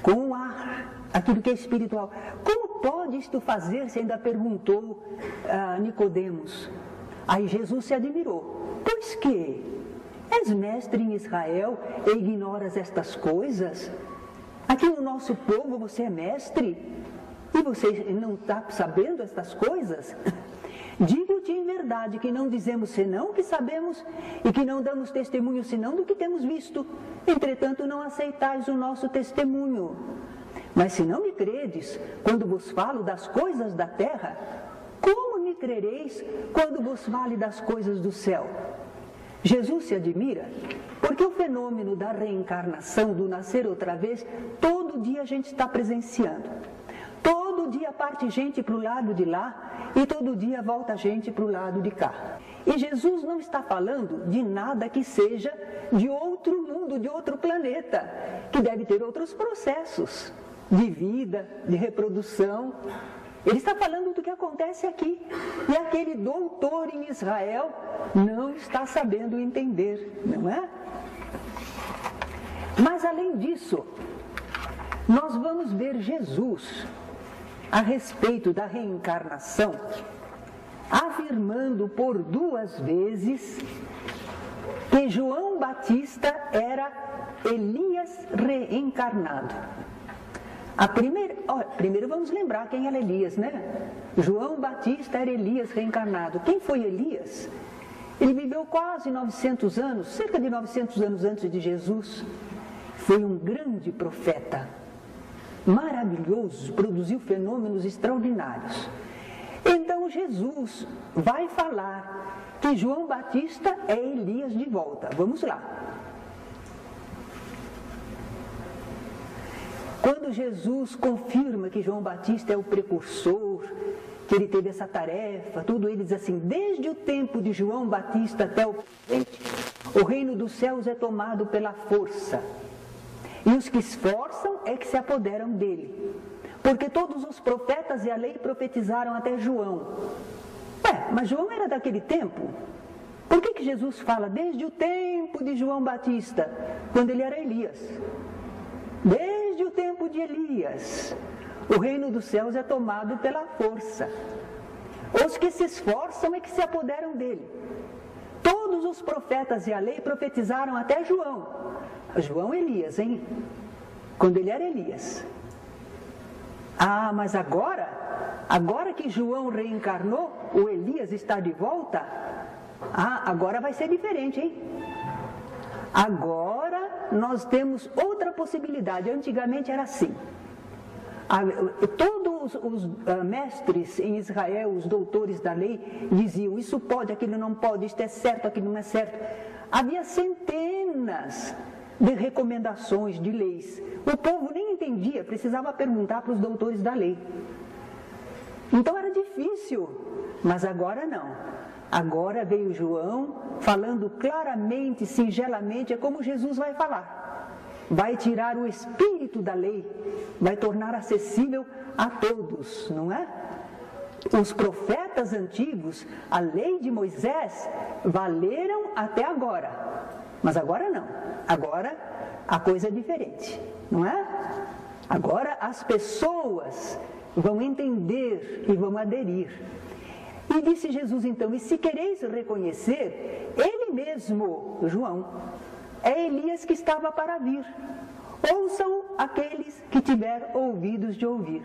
com o ar, aquilo que é espiritual. Como pode isto fazer-se? Ainda perguntou Nicodemos. Aí Jesus se admirou. Pois que? És mestre em Israel e ignoras estas coisas? Aqui no nosso povo você é mestre e você não está sabendo estas coisas? Digo-te em verdade que não dizemos senão o que sabemos e que não damos testemunho senão do que temos visto. Entretanto, não aceitais o nosso testemunho. Mas se não me credes, quando vos falo das coisas da terra, como me crereis quando vos fale das coisas do céu? Jesus se admira porque o fenômeno da reencarnação, do nascer outra vez, todo dia a gente está presenciando. Todo dia parte gente para o lado de lá e todo dia volta gente para o lado de cá. E Jesus não está falando de nada que seja de outro mundo, de outro planeta, que deve ter outros processos de vida, de reprodução. Ele está falando do que acontece aqui. E aquele doutor em Israel não está sabendo entender, não é? Mas além disso, nós vamos ver Jesus a respeito da reencarnação, afirmando por 2 vezes que João Batista era Elias reencarnado. Primeiro vamos lembrar quem era Elias, né? João Batista era Elias reencarnado. Quem foi Elias? Ele viveu quase 900 anos, cerca de 900 anos antes de Jesus. Foi um grande profeta, maravilhoso, produziu fenômenos extraordinários. Então Jesus vai falar que que João Batista é Elias de volta. Vamos lá. Quando Jesus confirma que João Batista é o precursor, que ele teve essa tarefa, tudo, ele diz assim: desde o tempo de João Batista até o presente, o reino dos céus é tomado pela força, e os que esforçam é que se apoderam dele, porque todos os profetas e a lei profetizaram até João. Mas João era daquele tempo? Por que Jesus fala desde o tempo de João Batista, quando ele era Elias? Desde o tempo de Elias, o reino dos céus é tomado pela força. Os que se esforçam é que se apoderam dele. Todos os profetas e a lei profetizaram até João. João Elias, hein? Quando ele era Elias. Mas agora que João reencarnou, o Elias está de volta, agora vai ser diferente, hein? Agora nós temos outra possibilidade. Antigamente era assim. Todos os mestres em Israel, os doutores da lei, diziam: isso pode, aquilo não pode, isto é certo, aquilo não é certo. Havia centenas de recomendações, de leis. O povo nem entendia, precisava perguntar para os doutores da lei. Então era difícil, mas agora não. Agora veio João falando claramente, singelamente, é como Jesus vai falar. Vai tirar o espírito da lei, vai tornar acessível a todos, não é? Os profetas antigos, a lei de Moisés, valeram até agora, mas agora não. Agora a coisa é diferente, não é? Agora as pessoas vão entender e vão aderir. E disse Jesus então: e se quereis reconhecer, ele mesmo, João, é Elias que estava para vir. Ouçam aqueles que tiver ouvidos de ouvir.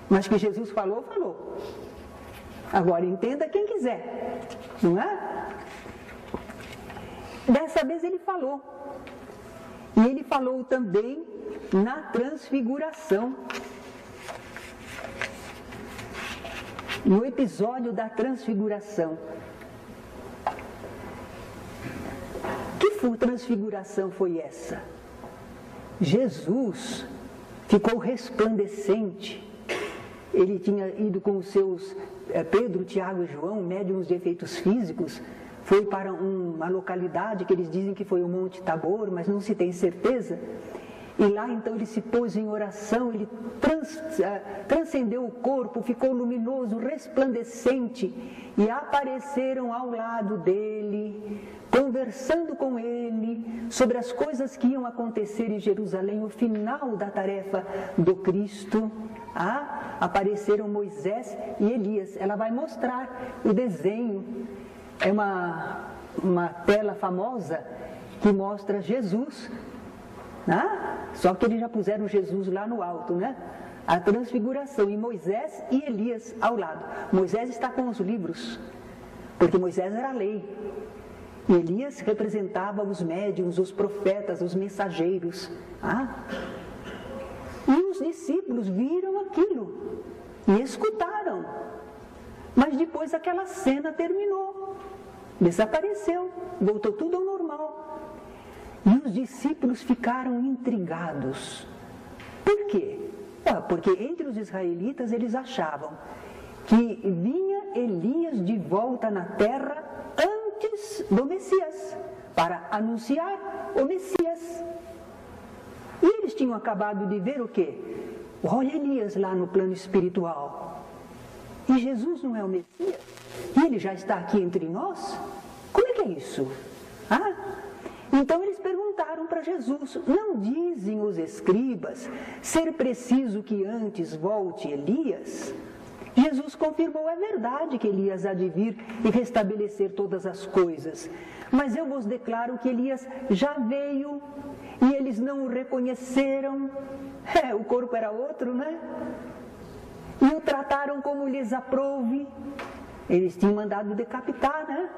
Mas que Jesus falou, falou. Agora entenda quem quiser, não é? Dessa vez ele falou. E ele falou também na transfiguração. No episódio da transfiguração. Que transfiguração foi essa? Jesus ficou resplandecente. Ele tinha ido com os seus Pedro, Tiago e João, médiuns de efeitos físicos, foi para uma localidade que eles dizem que foi o Monte Tabor, mas não se tem certeza. E lá então ele se pôs em oração, ele transcendeu o corpo, ficou luminoso, resplandecente, e apareceram ao lado dele, conversando com ele sobre as coisas que iam acontecer em Jerusalém, o final da tarefa do Cristo. Apareceram Moisés e Elias. Ela vai mostrar o desenho. É uma tela famosa que mostra Jesus. Só que eles já puseram Jesus lá no alto, né? A transfiguração, e Moisés e Elias ao lado. Moisés está com os livros, porque Moisés era a lei. E Elias representava os médiuns, os profetas, os mensageiros. E os discípulos viram aquilo e escutaram. Mas depois aquela cena terminou, desapareceu, voltou tudo ao normal. E os discípulos ficaram intrigados. Por quê? Porque entre os israelitas eles achavam que vinha Elias de volta na terra antes do Messias, para anunciar o Messias. E eles tinham acabado de ver o quê? Olha Elias lá no plano espiritual. E Jesus não é o Messias? E ele já está aqui entre nós? Como é que é isso? Então eles perguntaram para Jesus: não dizem os escribas ser preciso que antes volte Elias? Jesus confirmou: é verdade que Elias há de vir e restabelecer todas as coisas, mas eu vos declaro que Elias já veio e eles não o reconheceram. O corpo era outro, né? E o trataram como lhes aprouve. Eles tinham mandado decapitar, né?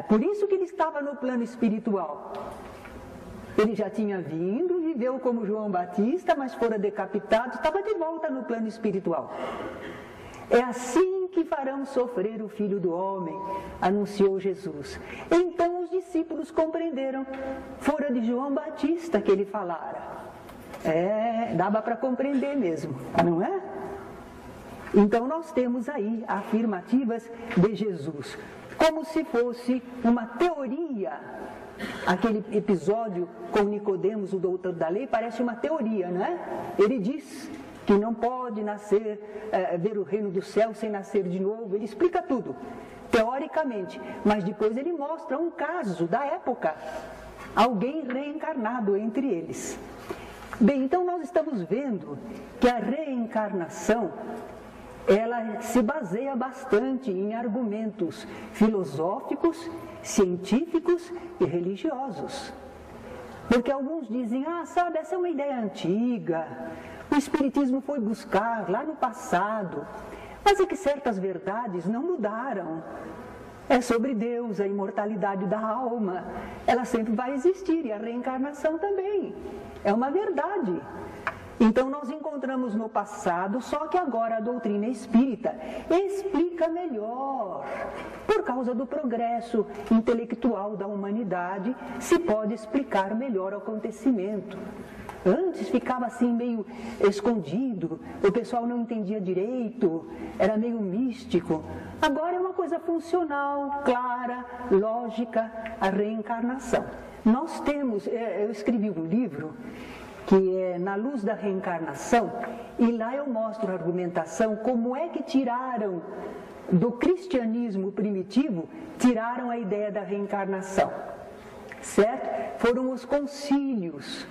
Por isso que ele estava no plano espiritual. Ele já tinha vindo, viveu como João Batista, mas fora decapitado, estava de volta no plano espiritual. É assim que farão sofrer o Filho do Homem, anunciou Jesus. Então os discípulos compreenderam, fora de João Batista que ele falara. Dava para compreender mesmo, não é? Então nós temos aí afirmativas de Jesus, como se fosse uma teoria. Aquele episódio com Nicodemos, o doutor da lei, parece uma teoria, né? Ele diz que não pode nascer, ver o reino do céu sem nascer de novo. Ele explica tudo, teoricamente, mas depois ele mostra um caso da época, alguém reencarnado entre eles. Bem, então nós estamos vendo que a reencarnação, ela se baseia bastante em argumentos filosóficos, científicos e religiosos. Porque alguns dizem, sabe, essa é uma ideia antiga, o Espiritismo foi buscar lá no passado, mas é que certas verdades não mudaram. É sobre Deus, a imortalidade da alma, ela sempre vai existir, e a reencarnação também, é uma verdade. Então nós encontramos no passado, só que agora a doutrina espírita explica melhor. Por causa do progresso intelectual da humanidade, se pode explicar melhor o acontecimento. Antes ficava assim meio escondido, o pessoal não entendia direito, era meio místico. Agora é uma coisa funcional, clara, lógica, a reencarnação. Nós temos, eu escrevi um livro que é Na Luz da Reencarnação, e lá eu mostro a argumentação, como é que tiraram do cristianismo primitivo, tiraram a ideia da reencarnação, certo? Foram os concílios,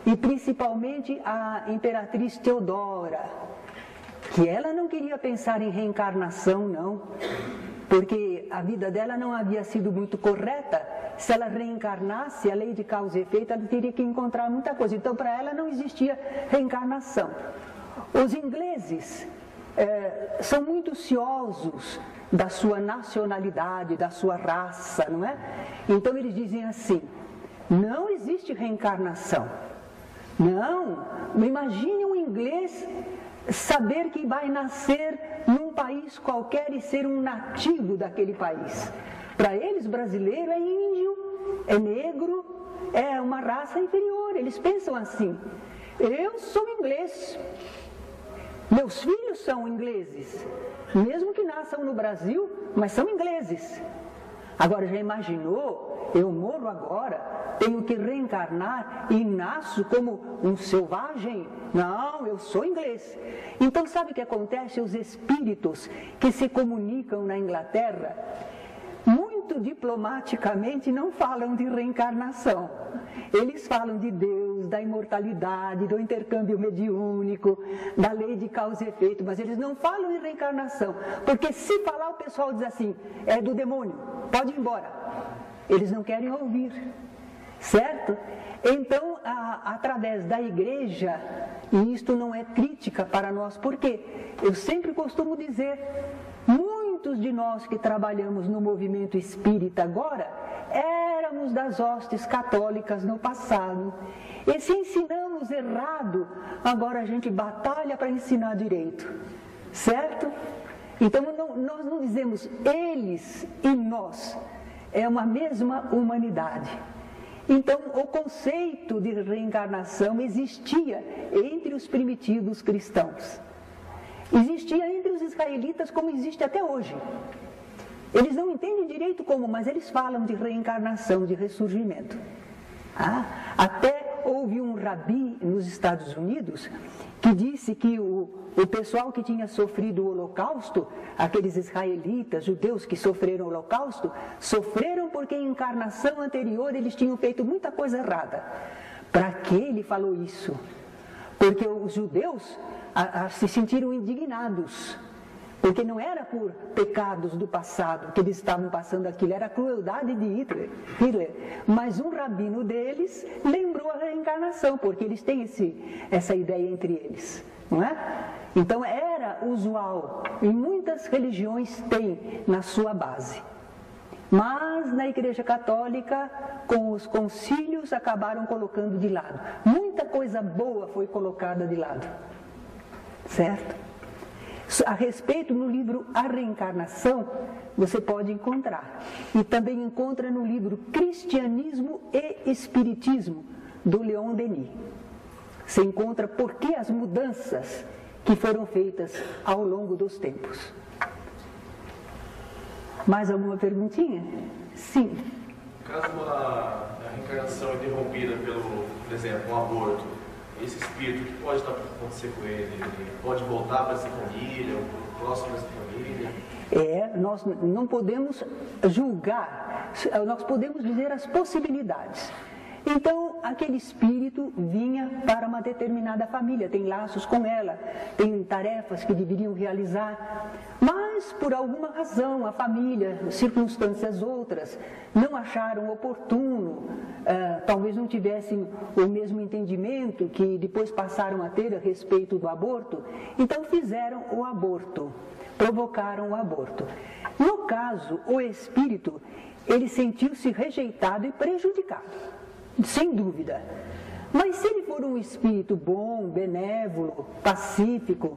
e principalmente a imperatriz Teodora, que ela não queria pensar em reencarnação, não, porque a vida dela não havia sido muito correta. Se ela reencarnasse, a lei de causa e efeito, ela teria que encontrar muita coisa. Então, para ela não existia reencarnação. Os ingleses são muito ciosos da sua nacionalidade, da sua raça, não é? Então, eles dizem assim, não existe reencarnação. Não, imagine um inglês saber que vai nascer num país qualquer e ser um nativo daquele país. Para eles, brasileiro é índio, é negro, é uma raça inferior. Eles pensam assim, eu sou inglês, meus filhos são ingleses, mesmo que nasçam no Brasil, mas são ingleses. Agora, já imaginou, eu morro agora, tenho que reencarnar e nasço como um selvagem? Não, eu sou inglês. Então, sabe o que acontece? Os espíritos que se comunicam na Inglaterra, muito diplomaticamente não falam de reencarnação. Eles falam de Deus, da imortalidade, do intercâmbio mediúnico, da lei de causa e efeito, mas eles não falam em reencarnação, porque se falar o pessoal diz assim, é do demônio, pode ir embora. Eles não querem ouvir, certo? Então, através da igreja, e isto não é crítica para nós, porque eu sempre costumo dizer, muitos de nós que trabalhamos no movimento espírita agora, éramos das hostes católicas no passado. E se ensinamos errado, agora a gente batalha para ensinar direito, certo? Então nós não dizemos eles e nós, é uma mesma humanidade. Então o conceito de reencarnação existia entre os primitivos cristãos. Existia entre os israelitas como existe até hoje. Eles não entendem direito como, mas eles falam de reencarnação, de ressurgimento. Até houve um rabi nos Estados Unidos que disse que o pessoal que tinha sofrido o holocausto, aqueles israelitas, judeus que sofreram o holocausto, sofreram porque em encarnação anterior eles tinham feito muita coisa errada. Para que ele falou isso? Porque os judeus se sentiram indignados, porque não era por pecados do passado que eles estavam passando aquilo, era a crueldade de Hitler. Mas um rabino deles lembrou a reencarnação, porque eles têm essa ideia entre eles, não é? Então era usual, e muitas religiões têm na sua base. Mas na Igreja Católica, com os concílios, acabaram colocando de lado. Muita coisa boa foi colocada de lado, certo? A respeito, no livro A Reencarnação, você pode encontrar. E também encontra no livro Cristianismo e Espiritismo, do Leon Denis. Você encontra por que as mudanças que foram feitas ao longo dos tempos. Mais alguma perguntinha? Sim. Caso a reencarnação interrompida pelo, por exemplo, um aborto, esse espírito, o que pode acontecer com ele? Ele pode voltar para essa família, o próximo dessa família? Nós não podemos julgar, nós podemos dizer as possibilidades. Então, aquele espírito vinha para uma determinada família, tem laços com ela, tem tarefas que deveriam realizar, mas por alguma razão a família, circunstâncias outras, não acharam oportuno, talvez não tivessem o mesmo entendimento que depois passaram a ter a respeito do aborto, então fizeram o aborto, provocaram o aborto. No caso, o espírito, ele sentiu-se rejeitado e prejudicado. Sem dúvida. Mas se ele for um espírito bom, benévolo, pacífico,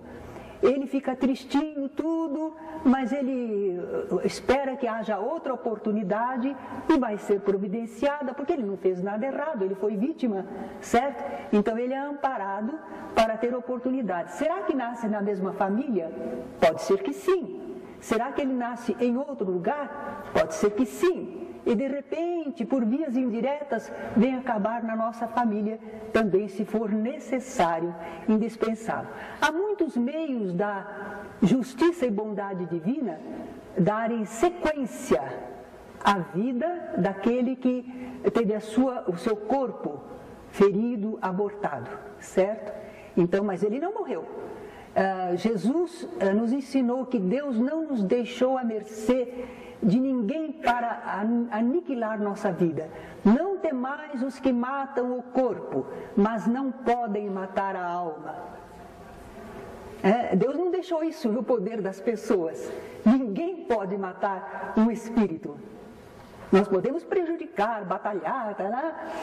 ele fica tristinho, tudo, mas ele espera que haja outra oportunidade e vai ser providenciada, porque ele não fez nada errado, ele foi vítima, certo? Então ele é amparado para ter oportunidade. Será que nasce na mesma família? Pode ser que sim. Será que ele nasce em outro lugar? Pode ser que sim. E de repente, por vias indiretas, vem acabar na nossa família também, se for necessário, indispensável. Há muitos meios da justiça e bondade divina darem sequência à vida daquele que teve o seu corpo ferido, abortado, certo? Então, mas ele não morreu. Jesus nos ensinou que Deus não nos deixou à mercê de ninguém para aniquilar nossa vida. Não temais os que matam o corpo, mas não podem matar a alma. Deus não deixou isso no poder das pessoas. Ninguém pode matar um espírito. Nós podemos prejudicar, batalhar,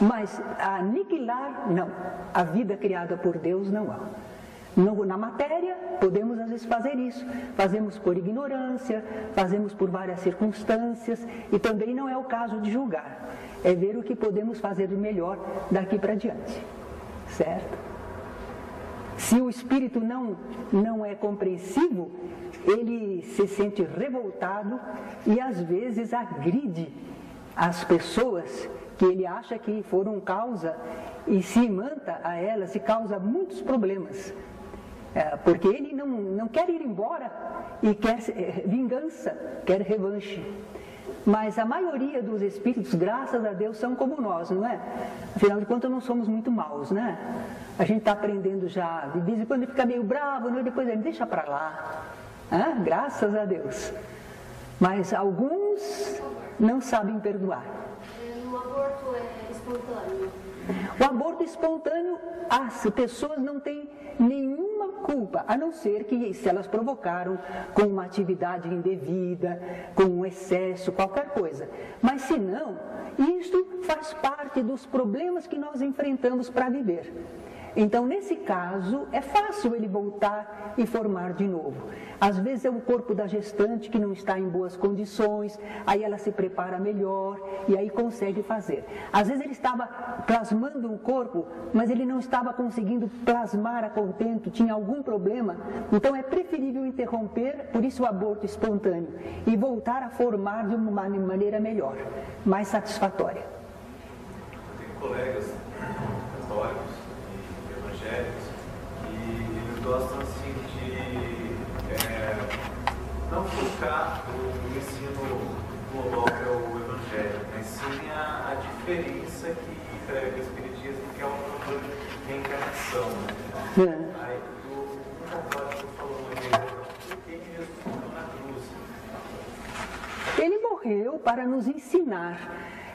mas aniquilar, não. A vida criada por Deus não há. Na matéria, podemos às vezes fazer isso. Fazemos por ignorância, fazemos por várias circunstâncias, e também não é o caso de julgar. É ver o que podemos fazer de melhor daqui para diante. Certo? Se o espírito não é compreensivo, ele se sente revoltado e às vezes agride as pessoas que ele acha que foram causa e se imanta a elas e causa muitos problemas. Porque ele não quer ir embora e quer vingança, quer revanche. Mas a maioria dos espíritos, graças a Deus, são como nós, não é? Afinal de contas, não somos muito maus, né? A gente está aprendendo já, de vez em quando ele fica meio bravo, né? Depois ele deixa para lá. Graças a Deus. Mas alguns não sabem perdoar. O aborto é espontâneo? O aborto espontâneo, as pessoas não têm nenhuma culpa, a não ser que se elas provocaram com uma atividade indevida, com um excesso, qualquer coisa. Mas se não, isto faz parte dos problemas que nós enfrentamos para viver. Então, nesse caso, é fácil ele voltar e formar de novo. Às vezes é o corpo da gestante que não está em boas condições, aí ela se prepara melhor e aí consegue fazer. Às vezes ele estava plasmando um corpo, mas ele não estava conseguindo plasmar a contento, tinha algum problema. Então é preferível interromper, por isso o aborto espontâneo, e voltar a formar de uma maneira melhor, mais satisfatória. Tem colegas católicos e evangélicos que eles gostam assim de não focar o ensino global que é o evangelho, mas sim a diferença que prega o espiritismo, que é uma coisa de reencarnação. Né? Aí o católico falou por que Jesus morreu na cruz? Ele morreu para nos ensinar.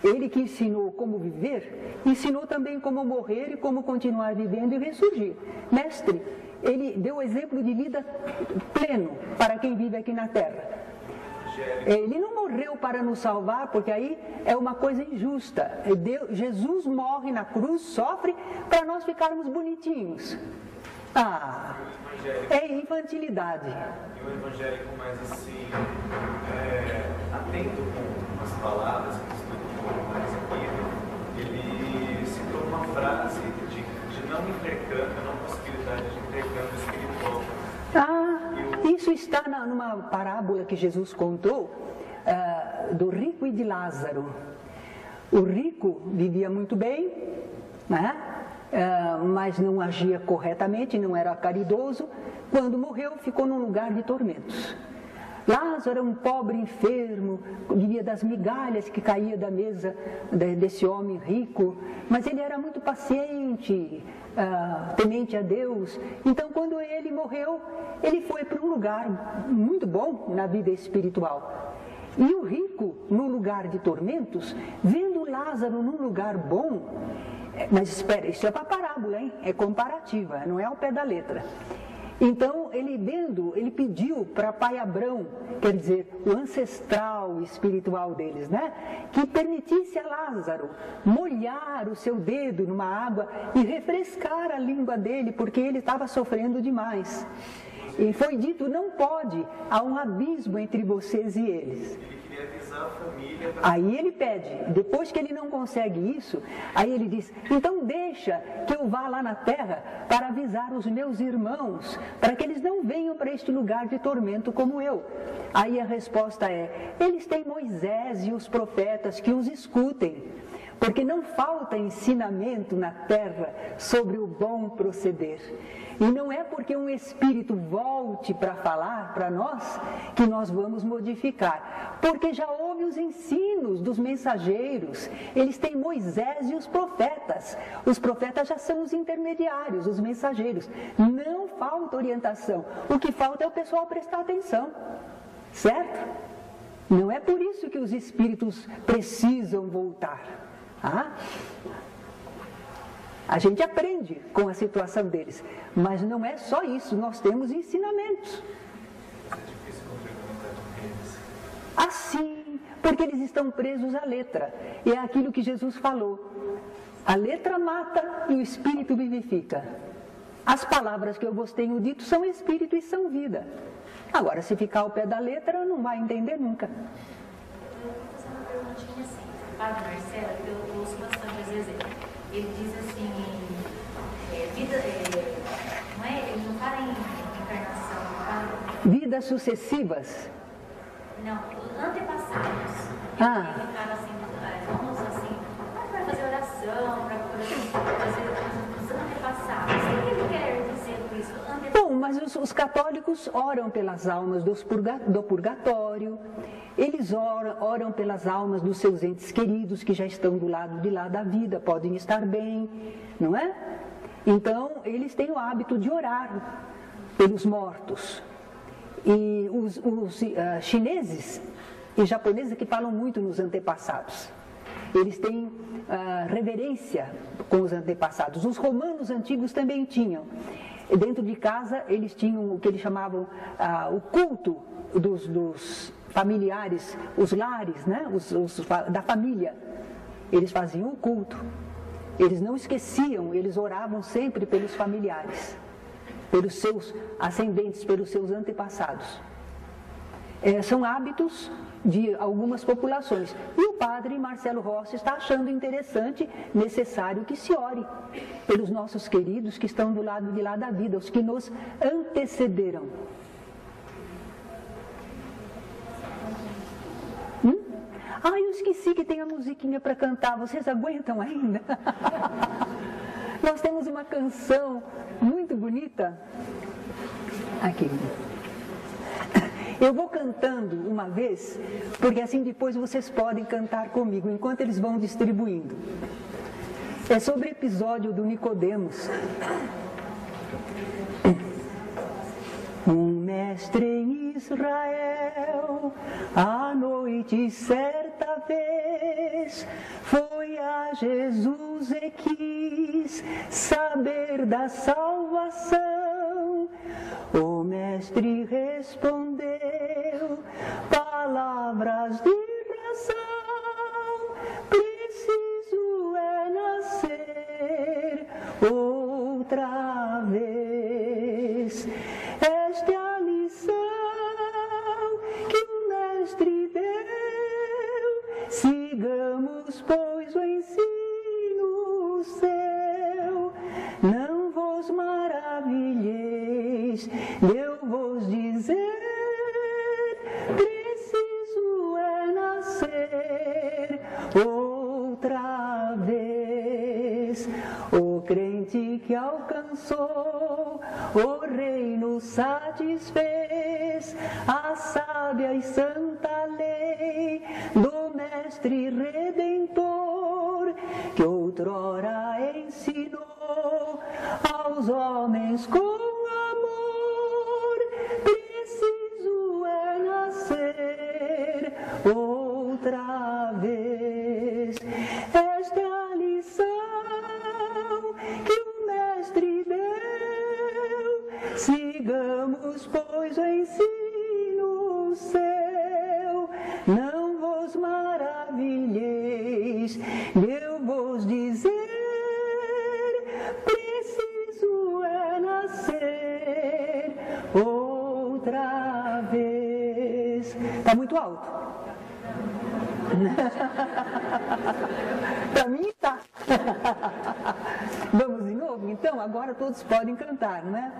Ele que ensinou como viver, ensinou também como morrer e como continuar vivendo e ressurgir. Mestre, ele deu o exemplo de vida pleno para quem vive aqui na Terra. Ele não morreu para nos salvar, porque aí é uma coisa injusta. Jesus morre na cruz, sofre, para nós ficarmos bonitinhos. Ah, é infantilidade. E o evangélico mais assim, atento com as palavras que estuda um pouco mais aqui, ele citou uma frase de não intercâmbio, não possibilidade de intercâmbio espiritual. Isso está numa parábola que Jesus contou do rico e de Lázaro. O rico vivia muito bem, né? Mas não agia corretamente, não era caridoso. Quando morreu, ficou num lugar de tormentos. Lázaro era um pobre enfermo, vivia das migalhas que caía da mesa desse homem rico, mas ele era muito paciente, temente a Deus. Então, quando ele morreu, ele foi para um lugar muito bom na vida espiritual. E o rico, no lugar de tormentos, vendo Lázaro num lugar bom, mas espera, isso é para parábola, hein? É comparativa, não é ao pé da letra. Então, ele pediu para Pai Abrão, quer dizer, o ancestral espiritual deles, né? Que permitisse a Lázaro molhar o seu dedo numa água e refrescar a língua dele, porque ele estava sofrendo demais. E foi dito, não pode, há um abismo entre vocês e eles. Aí ele pede, depois que ele não consegue isso, aí ele diz, então deixa que eu vá lá na terra para avisar os meus irmãos, para que eles não venham para este lugar de tormento como eu. Aí a resposta é, eles têm Moisés e os profetas que os escutem, porque não falta ensinamento na terra sobre o bom proceder. E não é porque um Espírito volte para falar para nós que nós vamos modificar. Porque já houve os ensinos dos mensageiros. Eles têm Moisés e os profetas. Os profetas já são os intermediários, os mensageiros. Não falta orientação. O que falta é o pessoal prestar atenção. Certo? Não é por isso que os Espíritos precisam voltar. A gente aprende com a situação deles, mas não é só isso, nós temos ensinamentos. É difícil complementar com eles. Assim, porque eles estão presos à letra. E é aquilo que Jesus falou. A letra mata e o Espírito vivifica. As palavras que eu vos tenho dito são Espírito e são vida. Agora, se ficar ao pé da letra, não vai entender nunca. Eu vou fazer uma perguntinha assim. O Padre Marcelo, eu ouço bastante às vezes, ele diz assim, não é? Ele não fala em encarnação, não fala... Vidas sucessivas? Não, antepassados. Ele fala assim, vamos assim, para fazer oração, para fazer os antepassados. O que ele quer dizer com isso? Bom, mas os católicos oram pelas almas do purgatório, eles oram pelas almas dos seus entes queridos que já estão do lado de lá da vida, podem estar bem, não é? Então, eles têm o hábito de orar pelos mortos. E os chineses e japoneses que falam muito nos antepassados. Eles têm reverência com os antepassados. Os romanos antigos também tinham. Dentro de casa, eles tinham o que eles chamavam o culto dos familiares, os lares, né? Da família. Eles faziam o culto. Eles não esqueciam, eles oravam sempre pelos familiares, pelos seus ascendentes, pelos seus antepassados. São hábitos de algumas populações. E o padre Marcelo Rossi está achando interessante, necessário que se ore pelos nossos queridos que estão do lado de lá da vida, os que nos antecederam. Eu esqueci que tem a musiquinha para cantar, vocês aguentam ainda? Nós temos uma canção muito bonita. Aqui. Eu vou cantando uma vez, porque assim depois vocês podem cantar comigo, enquanto eles vão distribuindo. É sobre o episódio do Nicodemos. Um mestre em Israel, à noite certa vez, foi a Jesus e quis saber da salvação. O mestre respondeu, palavras de razão, preciso é nascer outra vez. O crente que alcançou o reino satisfez a sábia e santa lei do Mestre Redentor, que outrora ensinou aos homens com amor. Preciso é nascer outra vez. Esta é a lição que o Mestre deu. Sigamos, pois, o ensino seu. Não vos maravilheis, eu vos dizer. Preciso é nascer outra vez. Está muito alto? Para mim está. Vamos de novo? Então, agora todos podem cantar, né?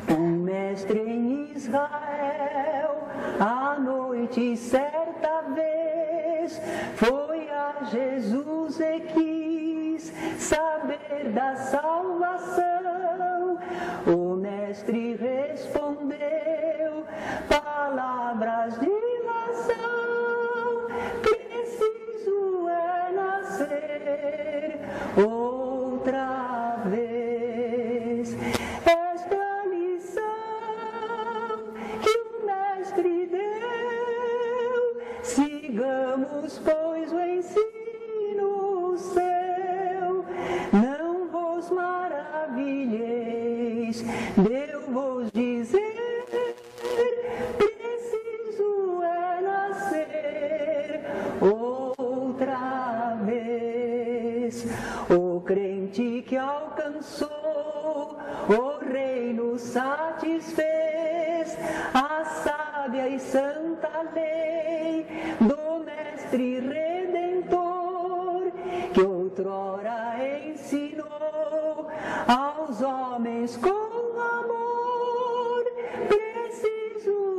Um mestre em Israel, à noite certa vez, foi a Jesus e quis saber da salvação. O mestre respondeu palavras de razão. Preciso é nascer outra vez. Esta é a lição que o Mestre deu. Sigamos, pois, o ensino seu. Não vos maravilheis, eu vos dizer. Preciso é nascer outra vez. O crente que alcançou o reino satisfez a sábia e santa lei do Mestre Redentor, que outrora ensinou aos homens com amor. Preciso